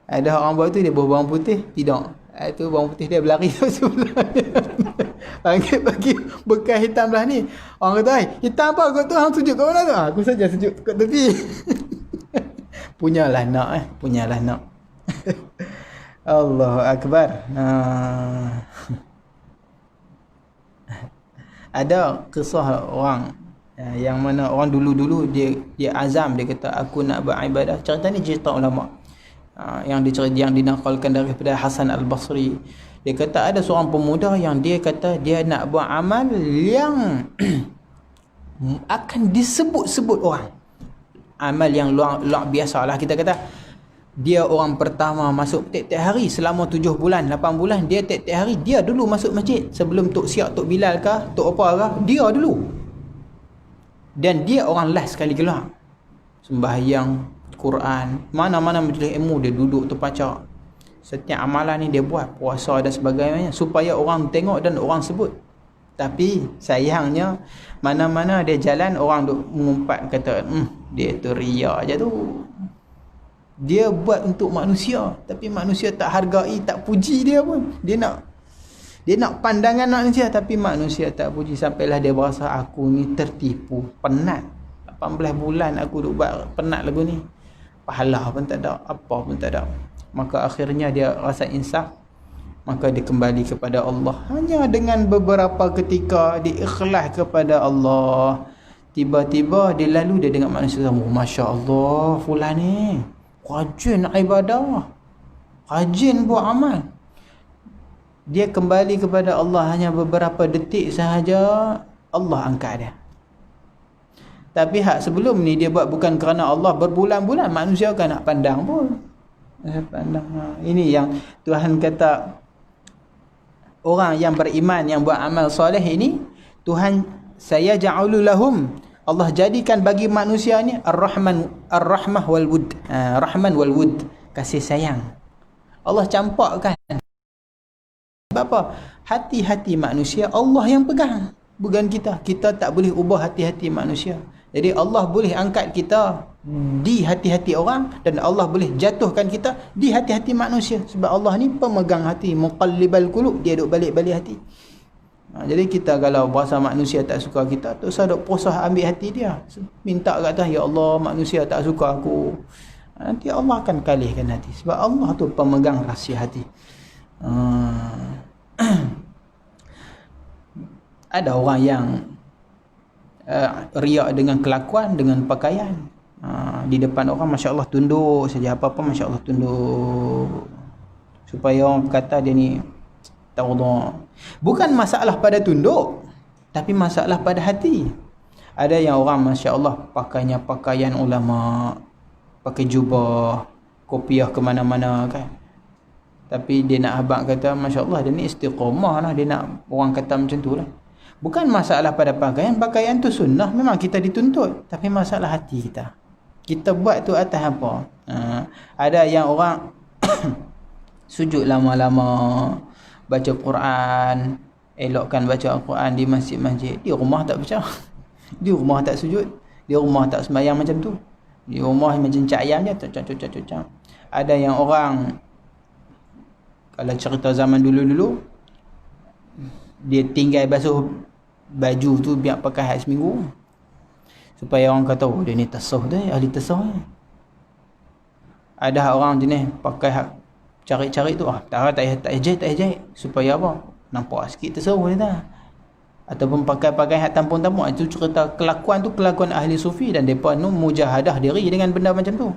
ada orang buat tu dia buh bawang putih tidak. Itu bawang putih dia berlari ke sebelah. Panggil bagi bekas hitam belah ni. Orang kata, hitam apa kau tu? Hang sujud kat mana tu? Aku saja sujud kat tepi. Punyalah nak. Allahu Akbar. Ada kisah orang yang mana orang dulu-dulu dia azam, dia kata aku nak beribadah. Cerita ni cerita ulama yang dinakalkan daripada Hasan Al-Basri. Dia kata ada seorang pemuda yang dia kata dia nak buat amal yang akan disebut-sebut orang. Amal yang luar biasa lah. Kita kata dia orang pertama masuk tiap-tiap hari selama 7 bulan, 8 bulan, dia tiap-tiap hari dia dulu masuk masjid. Sebelum Tok Siak, Tok Bilal kah, Tok apa kah, dia dulu. Dan dia orang last sekali keluar. Sembahyang, Quran, mana-mana majlis ilmu dia duduk terpacak. Setiap amalan ni dia buat, puasa dan sebagainya, supaya orang tengok dan orang sebut. Tapi sayangnya mana-mana dia jalan, orang duk mengumpat kata dia tu riak je tu. Dia buat untuk manusia, tapi manusia tak hargai, tak puji dia pun. Dia nak pandangan manusia, tapi manusia tak puji. Sampailah dia berasa aku ni tertipu, penat. 18 bulan aku duk buat, penat lagu ni. Pahala pun tak ada, apa pun tak ada. Maka akhirnya dia rasa insaf. Maka dia kembali kepada Allah. Hanya dengan beberapa ketika dia ikhlas kepada Allah. Tiba-tiba dia lalu dia dengan manusia sama. Masya Allah, fulan ni rajin ibadah, rajin buat amal. Dia kembali kepada Allah hanya beberapa detik sahaja, Allah angkat dia. Tapi hak sebelum ni dia buat bukan kerana Allah, berbulan-bulan manusia kan nak pandang pun. Pandang. Ini yang Tuhan kata, orang yang beriman yang buat amal soleh ini, Tuhan saya ja'alu lahum, Allah jadikan bagi manusia ni ar-rahmah wal wud. Rahman wal wud, kasih sayang. Allah campakkan. Sebab apa? Hati-hati manusia Allah yang pegang, bukan kita. Kita tak boleh ubah hati-hati manusia. Jadi Allah boleh angkat kita di hati-hati orang, dan Allah boleh jatuhkan kita di hati-hati manusia. Sebab Allah ni pemegang hati, muqallibal qulub, dia duk balik-balik hati. Jadi kita kalau berasa manusia tak suka kita, tak usah duk prosah ambil hati dia. Minta kat atas, ya Allah manusia tak suka aku. Nanti Allah akan kalihkan hati. Sebab Allah tu pemegang rahsia hati. Ada orang yang riak dengan kelakuan, dengan pakaian. Di depan orang Masya Allah tunduk saja, apa-apa Masya Allah tunduk, supaya orang kata dia ni tawadhu'. Bukan masalah pada tunduk, tapi masalah pada hati. Ada yang orang Masya Allah pakainya pakaian ulama, pakai jubah, kopiah ke mana-mana kan. Tapi dia nak abang kata Masya Allah dia ni istiqamah lah, dia nak orang kata macam tu lah. Bukan masalah pada pakaian, pakaian tu sunnah, memang kita dituntut. Tapi masalah hati kita, kita buat tu atas apa? Ada yang orang sujud lama-lama, baca Quran, elokkan baca Al-Quran di masjid-masjid. Di rumah tak baca, di rumah tak sujud, di rumah tak sembahyang macam tu, di rumah macam cak ayam je, cocok. Ada yang orang, kalau cerita zaman dulu-dulu, dia tinggal basuh baju tu biar pakai hari seminggu, supaya orang kata oh dia ni tasawuf dia, ahli tasawuf. Ada orang jenis pakai hak cari-cari tu, tak hijai, supaya apa? Nampak sikit tasawuf dia tak. Ataupun pakai hak tampung-tampung. Itu cerita kelakuan tu, kelakuan ahli sufi, dan depa nu mujahadah diri dengan benda macam tu.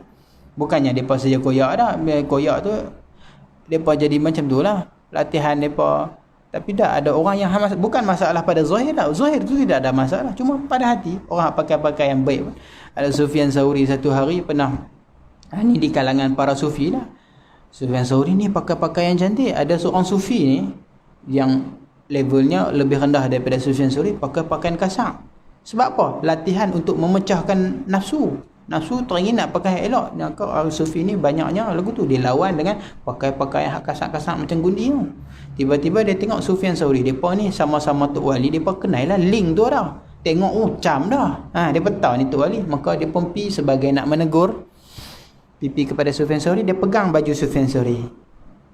Bukannya depa saja koyak dah, koyak tu depa jadi macam tu lah latihan depa. Tapi dah ada orang yang bukan masalah pada zahir lah. Zahir tu tidak ada masalah, cuma pada hati. Orang pakai yang baik. Ada Sufyan Tsauri satu hari pernah, ni di kalangan para sufi lah, Sufyan Tsauri ni pakai pakaian cantik. Ada seorang sufi ni, yang levelnya lebih rendah daripada Sufyan Tsauri pakai pakaian kasar. Sebab apa? Latihan untuk memecahkan nafsu. Nafsu teringin nak pakai elok. Maka Al-Sufi ni banyaknya lagu tu dia lawan dengan pakai pakaian kasar-kasar macam gundi tu. Tiba-tiba dia tengok Sufyan Tsauri, depa ni sama-sama Tok Wali, depa kenal lah link tu dah. Tengok cam dah. Dia tahu ni Tok Wali, maka dia pun pi sebagai nak menegur, pipi kepada Sufyan Tsauri, dia pegang baju Sufyan Tsauri.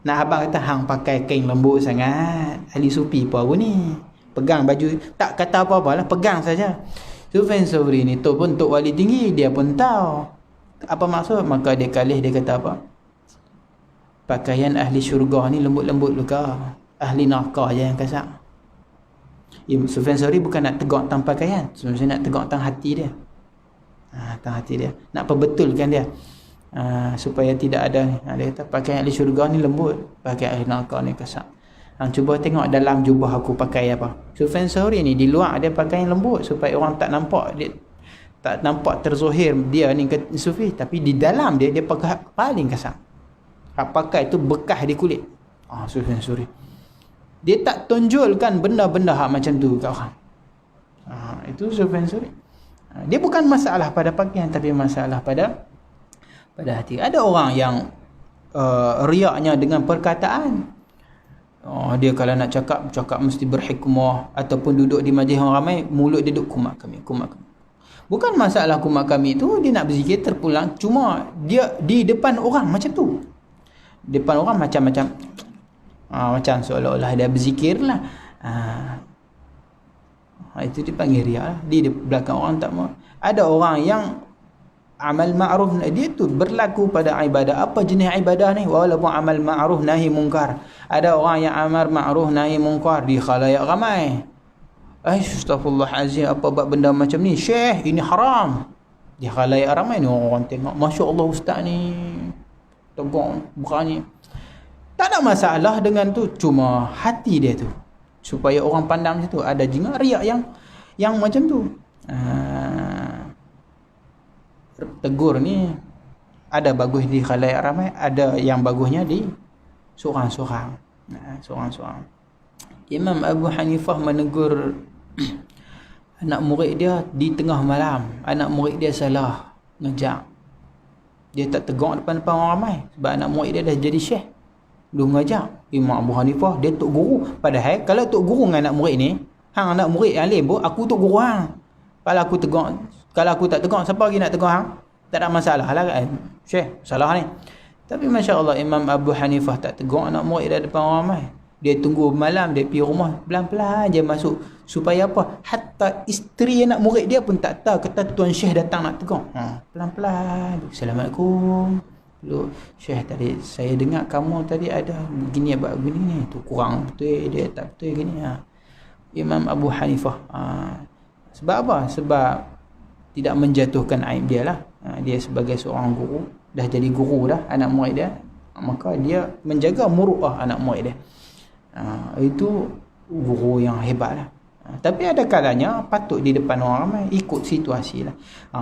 Nak abang kata hang pakai kain lembut sangat. Ahli sufi apa ni? Pegang baju, tak kata apa-apa lah, pegang saja. Sufyan Tsauri ni tu pun Tok Wali tinggi, dia pun tahu apa maksud. Maka dia kalih, dia kata apa? Pakaian ahli syurga ni lembut-lembut luka. Ahli neraka je yang kasar. Sufyan Tsauri bukan nak tegak tang pakaian, sebenarnya nak tegak tang hati dia. Tang hati dia. Nak perbetulkan dia. Supaya tidak ada ni. Dia kata pakaian ahli syurga ni lembut, pakaian ahli neraka ni kasar. Cuba tengok dalam jubah aku pakai apa. Sufyan Tsauri ni di luar dia pakai yang lembut supaya orang tak nampak, dia tak nampak terzohir dia ni sufi, tapi di dalam dia pakai paling kasar. Hak pakai tu bekas di kulit. Sufyan Tsauri. Dia tak tonjolkan benda-benda hak macam tu kat orang. Itu Sufyan Tsauri. Dia bukan masalah pada pakaian, tapi masalah pada hati. Ada orang yang riaknya dengan perkataan. Dia kalau nak cakap mesti berhikmah, ataupun duduk di majlis orang ramai, mulut dia duduk kumat kami. Bukan masalah kumat kami tu, dia nak berzikir terpulang, cuma dia di depan orang macam tu. Depan orang macam-macam. Macam seolah-olah dia berzikir lah. Itu dipanggil riak lah. Di belakang orang tak mau. Ada orang yang amal ma'ruf dia tu berlaku pada ibadah. Apa jenis ibadah ni? Walaupun amal ma'ruf nahi mungkar. Ada orang yang amal ma'ruf nahi mungkar di khalayak ramai. Astaghfirullahalazim, apa buat benda macam ni? Syekh, ini haram. Di khalayak ramai ni orang tengok, masya-Allah ustaz ni tegur berani. Tak ada masalah dengan tu, cuma hati dia tu supaya orang pandang macam tu. Ada juga riak yang macam tu. Tegur ni ada bagus di khalayak ramai, ada yang bagusnya di seorang-seorang. Seorang-seorang. Imam Abu Hanifah menegur anak murid dia di tengah malam. Anak murid dia salah ngejak. Dia tak tegur depan-depan orang ramai sebab anak murid dia dah jadi syekh. Dia ngajak. Imam Abu Hanifah dia tok guru. Padahal kalau tok guru dengan anak murid ni, hang anak murid yang alim, aku tok guru hang. Kalau aku tegur, kalau aku tak tegur, siapa lagi nak tegur hang? Tak ada masalah lah kan. Syekh, salah ni. Tapi masya-Allah Imam Abu Hanifah tak tegur anak murid dia depan orang ramai. Dia tunggu malam, dia pergi rumah, pelan-pelan je masuk. Supaya apa? Hatta isteri anak murid dia pun tak tahu kata Tuan Syekh datang nak tegur. Pelan-pelan. Assalamualaikum. Lu Syekh, tadi saya dengar kamu tadi ada begini abang begini ni. Tu kurang betul, dia tak betul gini. Imam Abu Hanifah. Sebab apa? Sebab tidak menjatuhkan aib dia lah. Dia sebagai seorang guru, dah jadi guru dah anak murid dia, maka dia menjaga muruah anak murid dia. Itu guru yang hebat lah. Tapi ada kalanya patut di depan orang ramai, ikut situasi lah.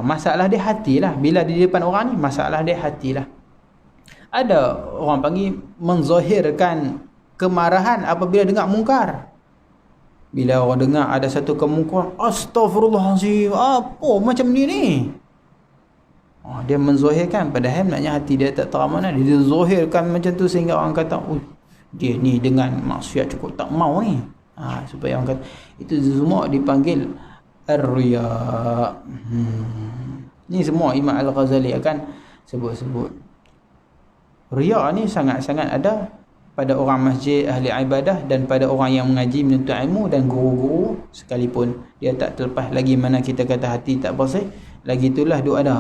Masalah dia hati lah. Bila di depan orang ni, masalah dia hati lah. Ada orang panggil menzahirkan kemarahan apabila dengar mungkar. Bila orang dengar ada satu kemungkaran, astaghfirullahalazim, apa macam ni? Dia menzahirkan, padahal maknanya hati dia tak teramanah. Dia zahirkan macam tu sehingga orang kata, dia ni dengan maksiat cukup tak mau ni. Supaya orang kata, itu semua dipanggil ar-riya. Ni semua Imam Al-Ghazali akan sebut-sebut. Riya ni sangat-sangat ada pada orang masjid, ahli ibadah, dan pada orang yang mengaji, menuntut ilmu, dan guru-guru sekalipun. Dia tak terlepas lagi mana kita kata hati tak bersih, lagi itulah dia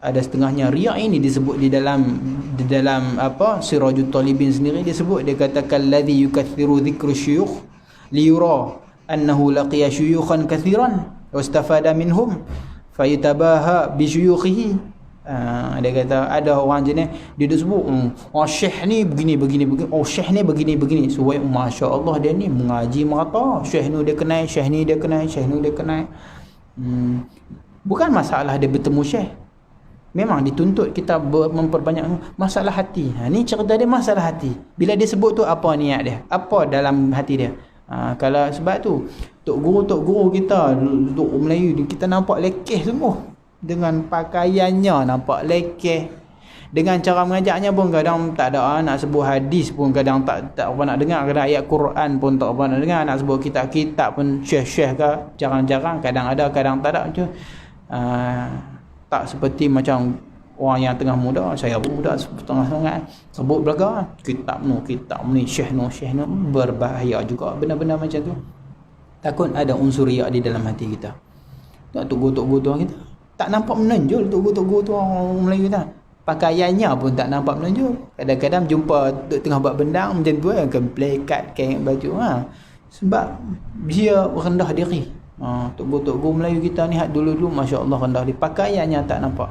ada setengahnya riya ini disebut di dalam apa Sirajul Talibin sendiri disebut. Dia katakan ladzi yukaththiru dhikru syuyukh liyura annahu laqiya syuyukhan kathiran wastafada minhum fayatabaha bi syuyukhihi. Dia kata ada orang jenis dia sebut syekh ni begini, syekh ni begini. So masya-Allah dia ni mengaji merata, syekh ni dia kenal, syekh ni dia kenal. Bukan masalah dia bertemu syekh, Memang dituntut kita memperbanyak masalah hati. Ni cerita dia masalah hati. Bila dia sebut tu, apa niat dia, apa dalam hati dia. Kalau sebab tu tok guru kita tok Melayu kita nampak lekeh semua. Dengan pakaiannya nampak lekeh, dengan cara mengajaknya pun kadang tak ada, nak sebut hadis pun kadang tak apa nak dengar, kadang ayat Quran pun tak apa nak dengar, nak sebut kitab-kitab pun syekh-syekh ke jarang-jarang, kadang ada kadang tak ada macam tak seperti macam orang yang tengah muda. Saya pun muda setengah sangat sebut belaka kitab ni syekh no berbahaya juga benda-benda macam tu. Takut ada unsur riak di dalam hati kita. Tak tok guru tu kita tak nampak menonjol. Tok guru tu orang Melayu tak, pakaiannya pun tak nampak menonjol. Kadang-kadang jumpa tok tengah buat bendang macam tu kan, plekat kain baju sebab dia rendah diri. Tok guru Melayu kita ni dulu masya-Allah rendah diri, pakaiannya tak nampak.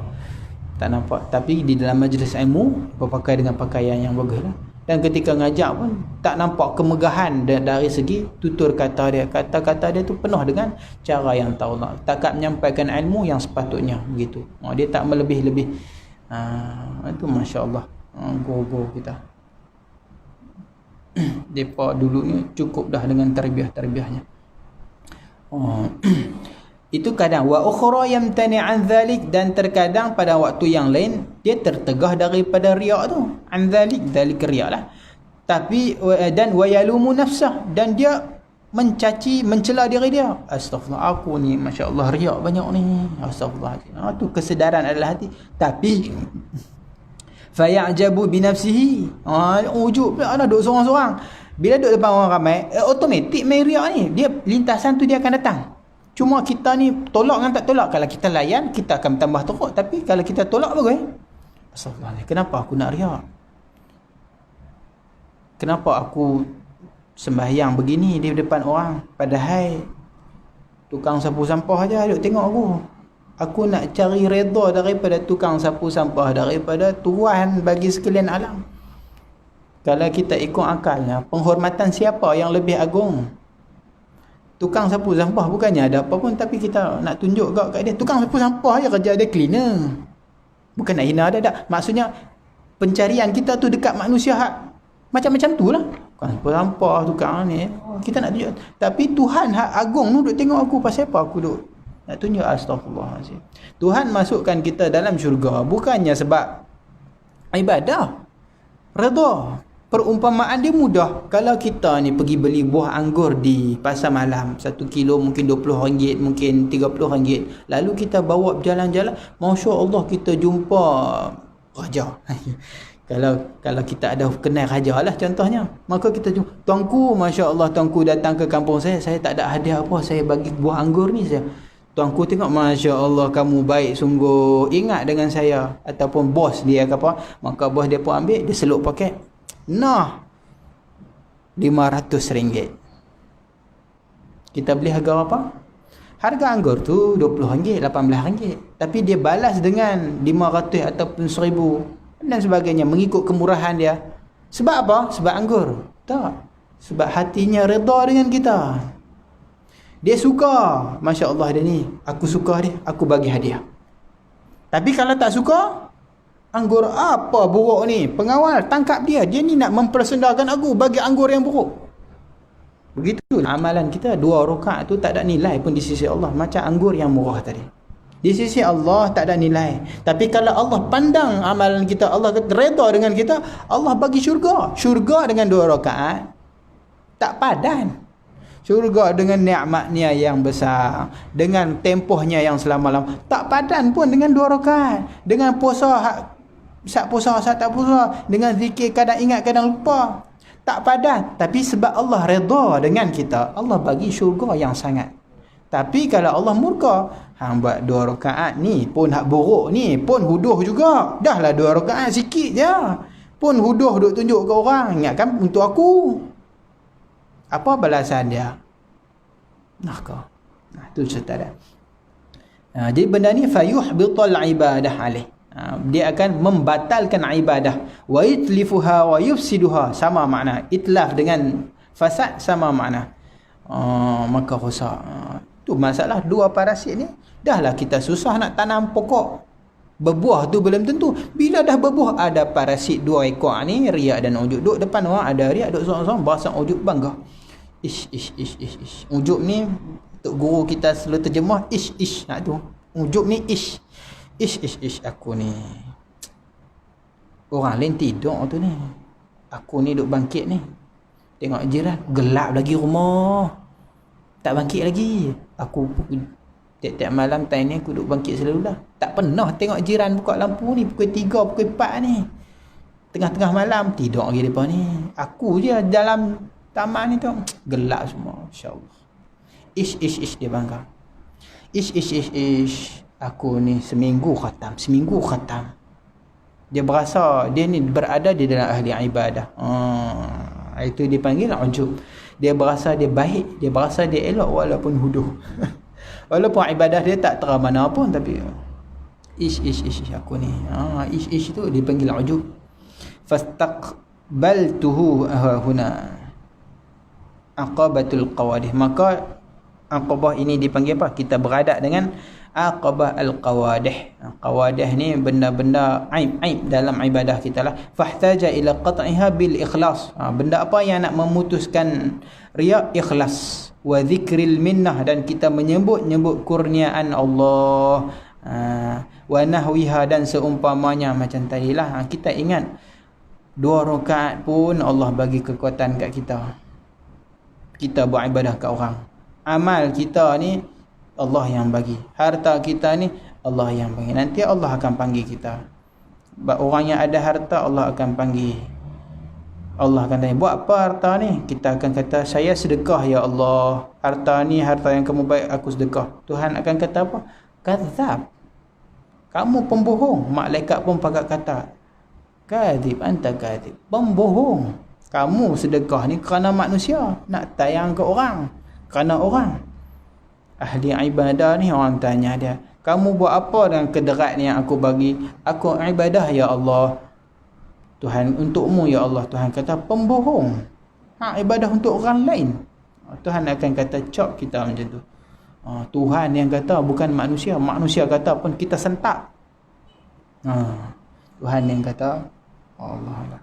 Tapi di dalam majlis ilmu berpakai dengan pakaian yang baguslah. Dan ketika ngajak pun tak nampak kemegahan dari segi tutur kata dia. Kata-kata dia tu penuh dengan cara yang tahu takat menyampaikan ilmu yang sepatutnya begitu. Dia tak melebih-lebih. Itu masya-Allah guru-guru kita. Depa dulu ni cukup dah dengan tarbiyah-tarbiyahnya. Itu kadang wa ukhra yamtani an zalik, dan terkadang pada waktu yang lain dia tertegah daripada riak tu. An zalik riak lah. Tapi dan wa yalumu nafsah, dan dia mencaci mencela diri dia. Astagfirullah, aku ni masya-Allah riak banyak ni. Astagfirullah. Tu kesedaran adalah hati. Tapi fayajabu bi nafsihi. Ujub pula ada duk seorang-seorang. Bila duk depan orang ramai, automatik main riak ni. Dia lintasan tu dia akan datang. Cuma kita ni tolak dengan tak tolak. Kalau kita layan, kita akan tambah teruk. Tapi kalau kita tolak bagus. Astagfirullah, kenapa aku nak riak? Kenapa aku sembahyang begini di depan orang, padahal tukang sapu sampah aja duk tengok aku. Aku nak cari redha daripada tukang sapu sampah, daripada Tuhan bagi sekalian alam. Kalau kita ikut akalnya, penghormatan siapa yang lebih agung? Tukang sapu sampah bukannya ada apa pun, tapi kita nak tunjuk kat dia, tukang sapu sampah je kerja dia cleaner. Bukan nak hina ada. Maksudnya pencarian kita tu dekat manusia macam-macam tu lah. Tukang sapu sampah, tukang ni, kita nak tunjuk. Tapi Tuhan agung tu duk tengok aku, pasal apa aku duk nak tunjuk? Astagfirullahaladzim. Tuhan masukkan kita dalam syurga bukannya sebab ibadah, redha. Perumpamaan dia mudah. Kalau kita ni pergi beli buah anggur di pasar malam, 1 kilo mungkin RM20, mungkin RM30, lalu kita bawa berjalan-jalan, Masya Allah kita jumpa raja. Kalau kita ada kenal raja lah contohnya, maka kita jumpa, tuanku, Masya Allah tuanku datang ke kampung saya tak ada hadiah apa, saya bagi buah anggur ni saya. Tuanku tengok, Masya Allah kamu baik sungguh, ingat dengan saya. Ataupun bos dia ke apa, maka bos dia pun ambil, dia seluk paket. Nah, RM500. Kita beli harga apa? Harga anggur tu RM20, RM18. Tapi dia balas dengan 500 ataupun 1000 dan sebagainya, mengikut kemurahan dia. Sebab apa? Sebab anggur? Tak. Sebab hatinya redha dengan kita. Dia suka, Masya Allah dia ni, aku suka dia, aku bagi hadiah. Tapi kalau tak suka, anggur apa buruk ni, pengawal tangkap dia, dia ni nak mempersendakan aku, bagi anggur yang buruk. Begitu amalan kita 2 rakaat tu tak ada nilai pun di sisi Allah, macam anggur yang murah tadi. Di sisi Allah tak ada nilai. Tapi kalau Allah pandang amalan kita, Allah redha dengan kita, Allah bagi syurga. Syurga dengan 2 rakaat tak padan. Syurga dengan nikmatnya yang besar, dengan tempohnya yang selama-lamanya, tak padan pun dengan 2 rakaat. Dengan puasa, saat puasa, saat tak puasa, dengan zikir kadang ingat kadang lupa, tak padan. Tapi sebab Allah redha dengan kita, Allah bagi syurga yang sangat. Tapi kalau Allah murka, hang buat 2 rakaat ni pun hak buruk ni pun huduh juga. Dahlah 2 rakaat sikit je, pun huduh duk tunjuk ke orang, ingatkan untuk aku. Apa balasan dia? Neraka. Itu cerita dia. Jadi benda ni fayuhbitul ibadah alaih. Dia akan membatalkan ibadah. Wa yutlifuha wa yufsiduha, sama makna. Itlaf dengan fasad sama makna. Maka rosak. Tu masalah 2 parasit ni. Dahlah kita susah nak tanam pokok Berbuah tu belum tentu. Bila dah berbuah, ada parasit 2 ekor ni, riak dan ujub. Duk depan orang ada riak, duk seorang-seorang bahasa ujub bangga. Ish. Ujub ni untuk guru kita selalu terjemah ish. Nak tu. Ujub ni ish. Ish aku ni. Orang lain tidur tu ni. Aku ni duk bangkit ni. Tengok jiran gelap lagi rumah. Tak bangkit lagi. Aku tiap-tiap malam time ni aku duk bangkit selalu dah. Tak pernah tengok jiran buka lampu ni pukul 3, pukul 4 ni. Tengah-tengah malam tidur lagi depan ni. Aku je dalam taman ni tu gelap semua. Insya-Allah. Ish dia bangga. Ish. Aku ni seminggu khatam. Dia berasa dia ni berada di dalam ahli ibadah. Itu dipanggil ujub. Dia berasa dia baik, dia berasa dia elok walaupun huduh. Walaupun ibadah dia tak terang mana pun, tapi ish aku ni. Ish tu dipanggil ujub. Fastaqbaltuhu huna aqabatul qawadih. Maka aqabah ini dipanggil apa? Kita beradab dengan aqabah al-qawadih. Qawadih ni benda-benda aib dalam ibadah kita lah. Fahtaja ila qat'iha bil ikhlas. Benda apa yang nak memutuskan riya? Ikhlas. Wa zikril minnah, dan kita menyebut kurniaan Allah. Wa nahwiha, dan seumpamanya macam tadilah. Kita ingat 2 rakaat pun Allah bagi kekuatan kat kita. Kita buat ibadah kat orang. Amal kita ni Allah yang bagi. Harta kita ni Allah yang bagi. Nanti Allah akan panggil kita. Orang yang ada harta Allah akan panggil. Allah akan tanya, buat apa harta ni? Kita akan kata, saya sedekah ya Allah. Harta ni harta yang kamu baik, aku sedekah. Tuhan akan kata apa? Kadzab. Kamu pembohong. Malaikat pun pakai kata, kadzib, anta kadzib. Pembohong. Kamu sedekah ni kerana manusia, nak tayang ke orang. Kerana orang. Ahli ibadah ni orang tanya dia, kamu buat apa dengan kederat ni yang aku bagi? Aku ibadah ya Allah. Tuhan, untukmu ya Allah. Tuhan kata pembohong. Ibadah untuk orang lain. Tuhan akan kata cop kita macam tu. Tuhan yang kata, bukan manusia. Manusia kata pun kita sentak. Tuhan yang kata Allah.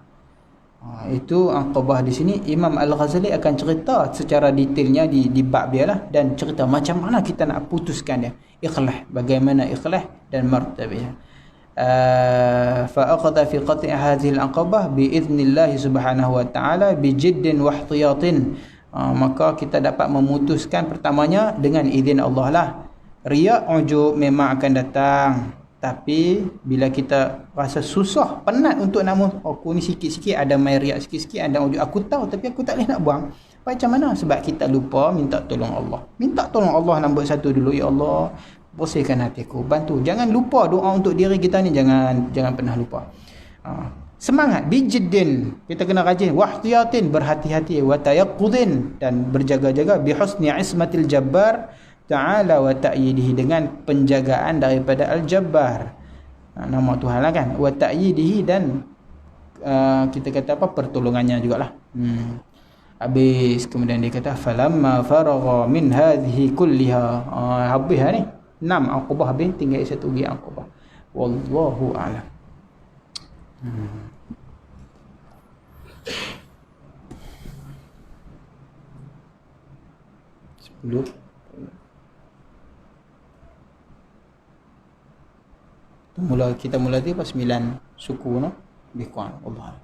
Itu aqabah di sini. Imam Al-Ghazali akan cerita secara detailnya di bab dia lah, dan cerita macam mana kita nak putuskan dia. Ikhlas, bagaimana ikhlas dan martabah. فأخذ في قطع هذه العقبة بإذن الله سبحانه وتعالى بجد واحتياط. Maka kita dapat memutuskan pertamanya dengan izin Allah lah. Riya, ujub memang akan datang, tapi bila kita rasa susah, penat untuk nak aku ni sikit-sikit ada main riak, sikit-sikit ada ujub, aku tahu tapi aku tak boleh nak buang. Macam mana? Sebab kita lupa minta tolong Allah. Minta tolong Allah nombor 1 dulu. Ya Allah, bersihkan hatiku, bantu. Jangan lupa doa untuk diri kita ni, jangan pernah lupa. Semangat, bijiddin, kita kena rajin, wahtiyatin, berhati-hati, wa tayaqqudin, dan berjaga-jaga, bihusni ismatil jabbar ta'ala wa ta'yidihi, dengan penjagaan daripada al-jabbar, nama Tuhan lah kan, wa ta'yidihi, dan kita kata apa, pertolongannya jugalah. Habis kemudian dia kata falamma faragha min hadhihi kulliha. Habis ni 6 aqabah habis, tinggal 1 lagi aqabah. Wallahu a'lam. 10. Kita mula tu pas 9 suku no. Lebih kurang Allah.